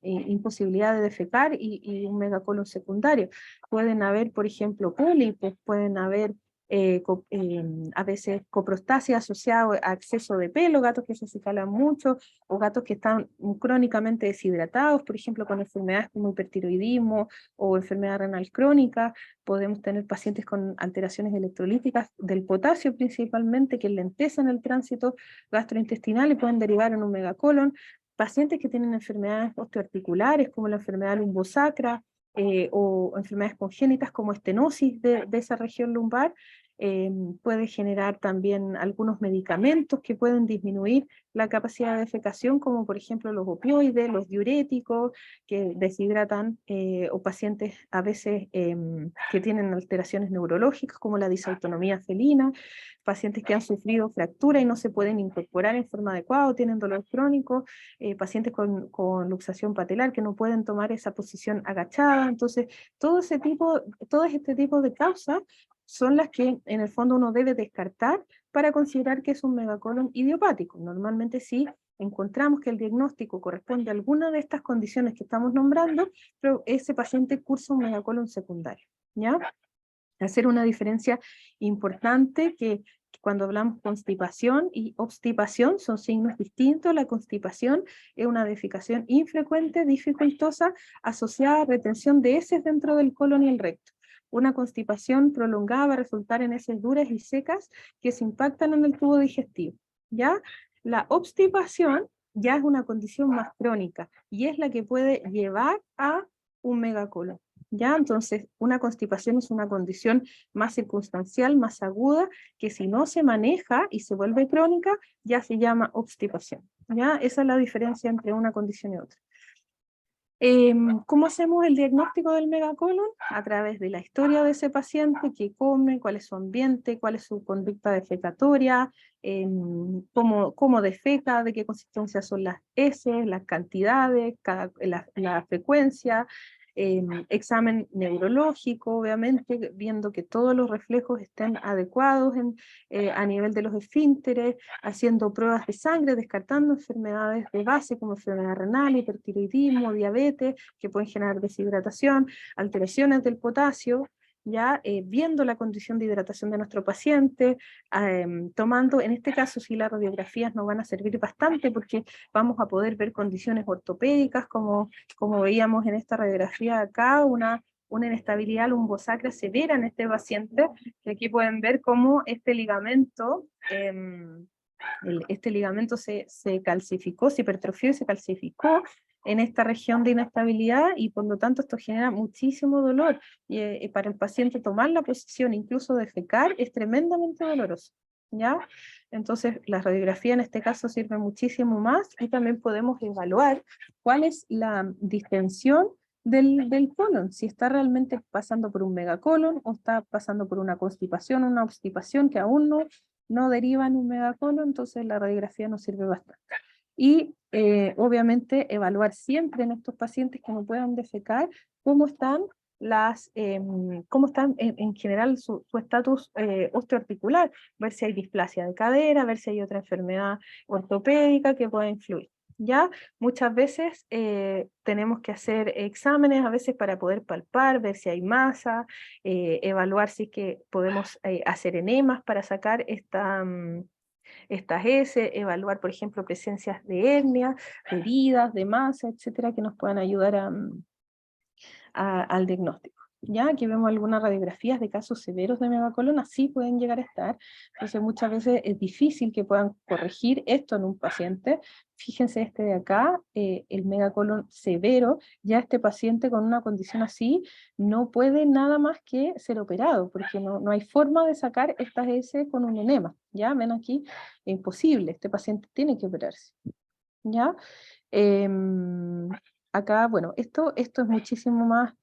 imposibilidad de defecar y un megacolon secundario. Pueden haber, por ejemplo, pólipos, pueden haber a veces coprostasia asociada a exceso de pelo, gatos que se acicalan mucho, o gatos que están crónicamente deshidratados, por ejemplo, con enfermedades como hipertiroidismo o enfermedad renal crónica. Podemos tener pacientes con alteraciones electrolíticas del potasio principalmente, que lentezan el tránsito gastrointestinal y pueden derivar en un megacolon. Pacientes que tienen enfermedades osteoarticulares como la enfermedad lumbosacra, o enfermedades congénitas como estenosis de esa región lumbar, puede generar también algunos medicamentos que pueden disminuir la capacidad de defecación, como por ejemplo los opioides, los diuréticos, que deshidratan, o pacientes a veces que tienen alteraciones neurológicas, como la disautonomía felina, pacientes que han sufrido fractura y no se pueden incorporar en forma adecuada, o tienen dolor crónico, pacientes con luxación patelar que no pueden tomar esa posición agachada. Entonces, todo este tipo de causas son las que en el fondo uno debe descartar para considerar que es un megacolon idiopático. Normalmente sí encontramos que el diagnóstico corresponde a alguna de estas condiciones que estamos nombrando, pero ese paciente cursa un megacolon secundario, ¿ya? Hacer una diferencia importante que cuando hablamos constipación y obstipación son signos distintos. La constipación es una defecación infrecuente, dificultosa, asociada a retención de heces dentro del colon y el recto. Una constipación prolongada va a resultar en heces duras y secas que se impactan en el tubo digestivo. ¿Ya? La obstipación ya es una condición más crónica y es la que puede llevar a un megacolon. ¿Ya? Entonces, una constipación es una condición más circunstancial, más aguda, que si no se maneja y se vuelve crónica, ya se llama obstipación. ¿Ya? Esa es la diferencia entre una condición y otra. ¿Cómo hacemos el diagnóstico del megacolon? A través de la historia de ese paciente, qué come, cuál es su ambiente, cuál es su conducta defecatoria, cómo defeca, de qué consistencia son las heces, las cantidades, la frecuencia, examen neurológico, obviamente, viendo que todos los reflejos estén adecuados a nivel de los esfínteres, haciendo pruebas de sangre, descartando enfermedades de base como enfermedad renal, hipertiroidismo, diabetes, que pueden generar deshidratación, alteraciones del potasio, ya viendo la condición de hidratación de nuestro paciente, tomando, en este caso sí las radiografías nos van a servir bastante porque vamos a poder ver condiciones ortopédicas como veíamos en esta radiografía acá, una inestabilidad lumbosacra severa en este paciente, que aquí pueden ver cómo este ligamento, se calcificó, se hipertrofió y se calcificó en esta región de inestabilidad, y por lo tanto esto genera muchísimo dolor, y para el paciente tomar la posición, incluso defecar, es tremendamente doloroso, ¿ya? Entonces la radiografía en este caso sirve muchísimo más, y también podemos evaluar cuál es la distensión del colon, si está realmente pasando por un megacolon o está pasando por una constipación, una obstipación que aún no deriva en un megacolon. Entonces la radiografía nos sirve bastante. Y obviamente evaluar siempre en estos pacientes que no puedan defecar cómo están cómo está en general su estatus osteoarticular, ver si hay displasia de cadera, ver si hay otra enfermedad ortopédica que pueda influir. ¿Ya? Muchas veces tenemos que hacer exámenes a veces para poder palpar, ver si hay masa, evaluar si es que podemos hacer enemas para sacar estas heces, evaluar, por ejemplo, presencias de hernia, de heridas, de masa, etcétera, que nos puedan ayudar al diagnóstico. Ya aquí vemos algunas radiografías de casos severos de megacolon, así pueden llegar a estar. Entonces muchas veces es difícil que puedan corregir esto en un paciente. Fíjense este de acá, el megacolon severo, ya este paciente con una condición así no puede nada más que ser operado, porque no hay forma de sacar estas heces con un enema. Ya ven aquí, es imposible, este paciente tiene que operarse. ¿Ya? Acá, bueno, esto es muchísimo más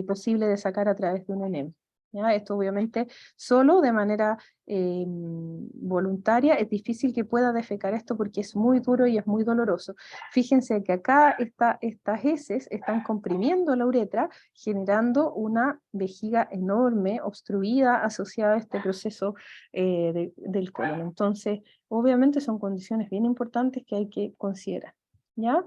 posible de sacar a través de un enema. ¿Ya? Esto obviamente solo de manera voluntaria es difícil que pueda defecar esto porque es muy duro y es muy doloroso. Fíjense que acá estas heces están comprimiendo la uretra, generando una vejiga enorme, obstruida, asociada a este proceso del colon. Entonces, obviamente son condiciones bien importantes que hay que considerar, ¿ya?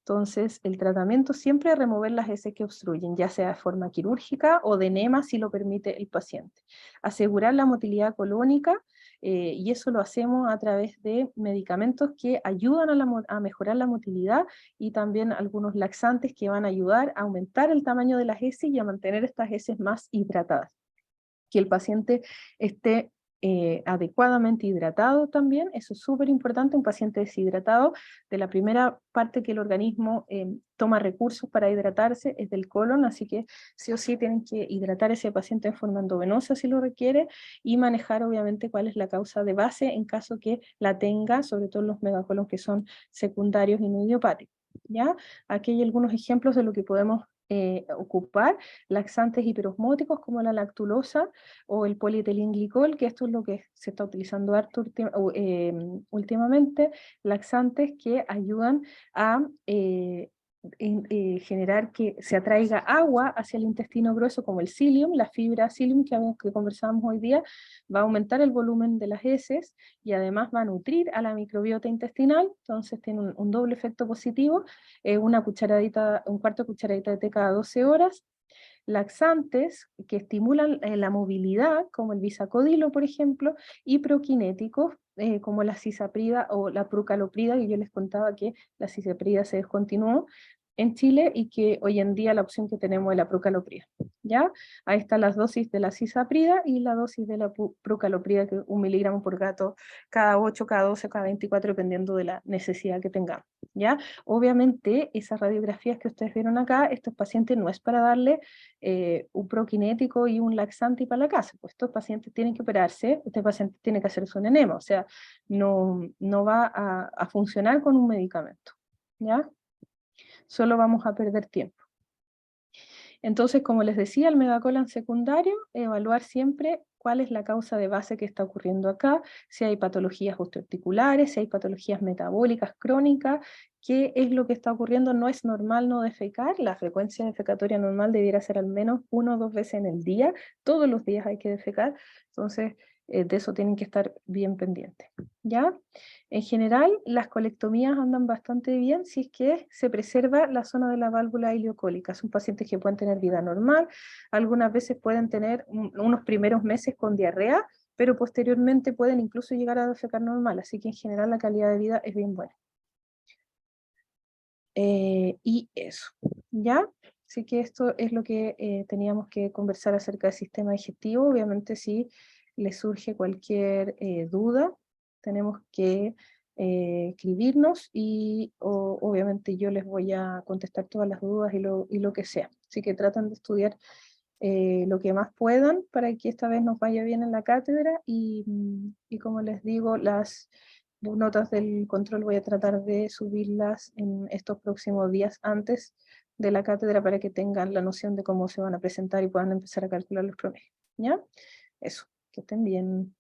Entonces, el tratamiento siempre es remover las heces que obstruyen, ya sea de forma quirúrgica o de enema si lo permite el paciente. Asegurar la motilidad colónica, y eso lo hacemos a través de medicamentos que ayudan a mejorar la motilidad y también algunos laxantes que van a ayudar a aumentar el tamaño de las heces y a mantener estas heces más hidratadas. Que el paciente esté adecuadamente hidratado también, eso es súper importante. Un paciente deshidratado, de la primera parte que el organismo toma recursos para hidratarse es del colon, así que sí o sí tienen que hidratar a ese paciente en forma endovenosa si lo requiere y manejar obviamente cuál es la causa de base en caso que la tenga, sobre todo los megacolon que son secundarios y no idiopáticos. ¿Ya? Aquí hay algunos ejemplos de lo que podemos ocupar, laxantes hiperosmóticos como la lactulosa o el polietilenglicol, que esto es lo que se está utilizando harto últimamente, laxantes que ayudan a generar que se atraiga agua hacia el intestino grueso, como el psyllium, la fibra psyllium que conversábamos hoy día, va a aumentar el volumen de las heces y además va a nutrir a la microbiota intestinal, entonces tiene un doble efecto positivo, un cuarto de cucharadita de té cada 12 horas, laxantes que estimulan la movilidad, como el bisacodilo, por ejemplo, y prokinéticos, como la cisaprida o la prucaloprida, que yo les contaba que la cisaprida se descontinuó en Chile y que hoy en día la opción que tenemos es la prucaloprida. ¿Ya? Ahí están las dosis de la cisaprida y la dosis de la prucaloprida, que 1 miligramo por gato cada 8, cada 12, cada 24, dependiendo de la necesidad que tengamos. Obviamente, esas radiografías que ustedes vieron acá, estos pacientes no es para darle un prokinético y un laxante y para la casa, pues estos pacientes tienen que operarse, este paciente tiene que hacerse un enema, o sea, no va a funcionar con un medicamento, ¿ya? Solo vamos a perder tiempo. Entonces, como les decía, el megacolon secundario, evaluar siempre cuál es la causa de base que está ocurriendo acá, si hay patologías osteoarticulares, si hay patologías metabólicas crónicas, qué es lo que está ocurriendo. No es normal no defecar, la frecuencia defecatoria normal debiera ser al menos 1 o 2 veces en el día, todos los días hay que defecar, entonces de eso tienen que estar bien pendientes, ¿ya? En general, las colectomías andan bastante bien si es que se preserva la zona de la válvula ileocólica. Son pacientes que pueden tener vida normal, algunas veces pueden tener unos primeros meses con diarrea, pero posteriormente pueden incluso llegar a defecar normal, así que en general la calidad de vida es bien buena. Y eso, ¿ya? Así que esto es lo que teníamos que conversar acerca del sistema digestivo. Obviamente si les surge cualquier duda, tenemos que escribirnos y obviamente yo les voy a contestar todas las dudas y lo que sea. Así que tratan de estudiar lo que más puedan para que esta vez nos vaya bien en la cátedra y como les digo, las notas del control voy a tratar de subirlas en estos próximos días antes de la cátedra para que tengan la noción de cómo se van a presentar y puedan empezar a calcular los promedios. ¿Ya? Eso, que estén bien.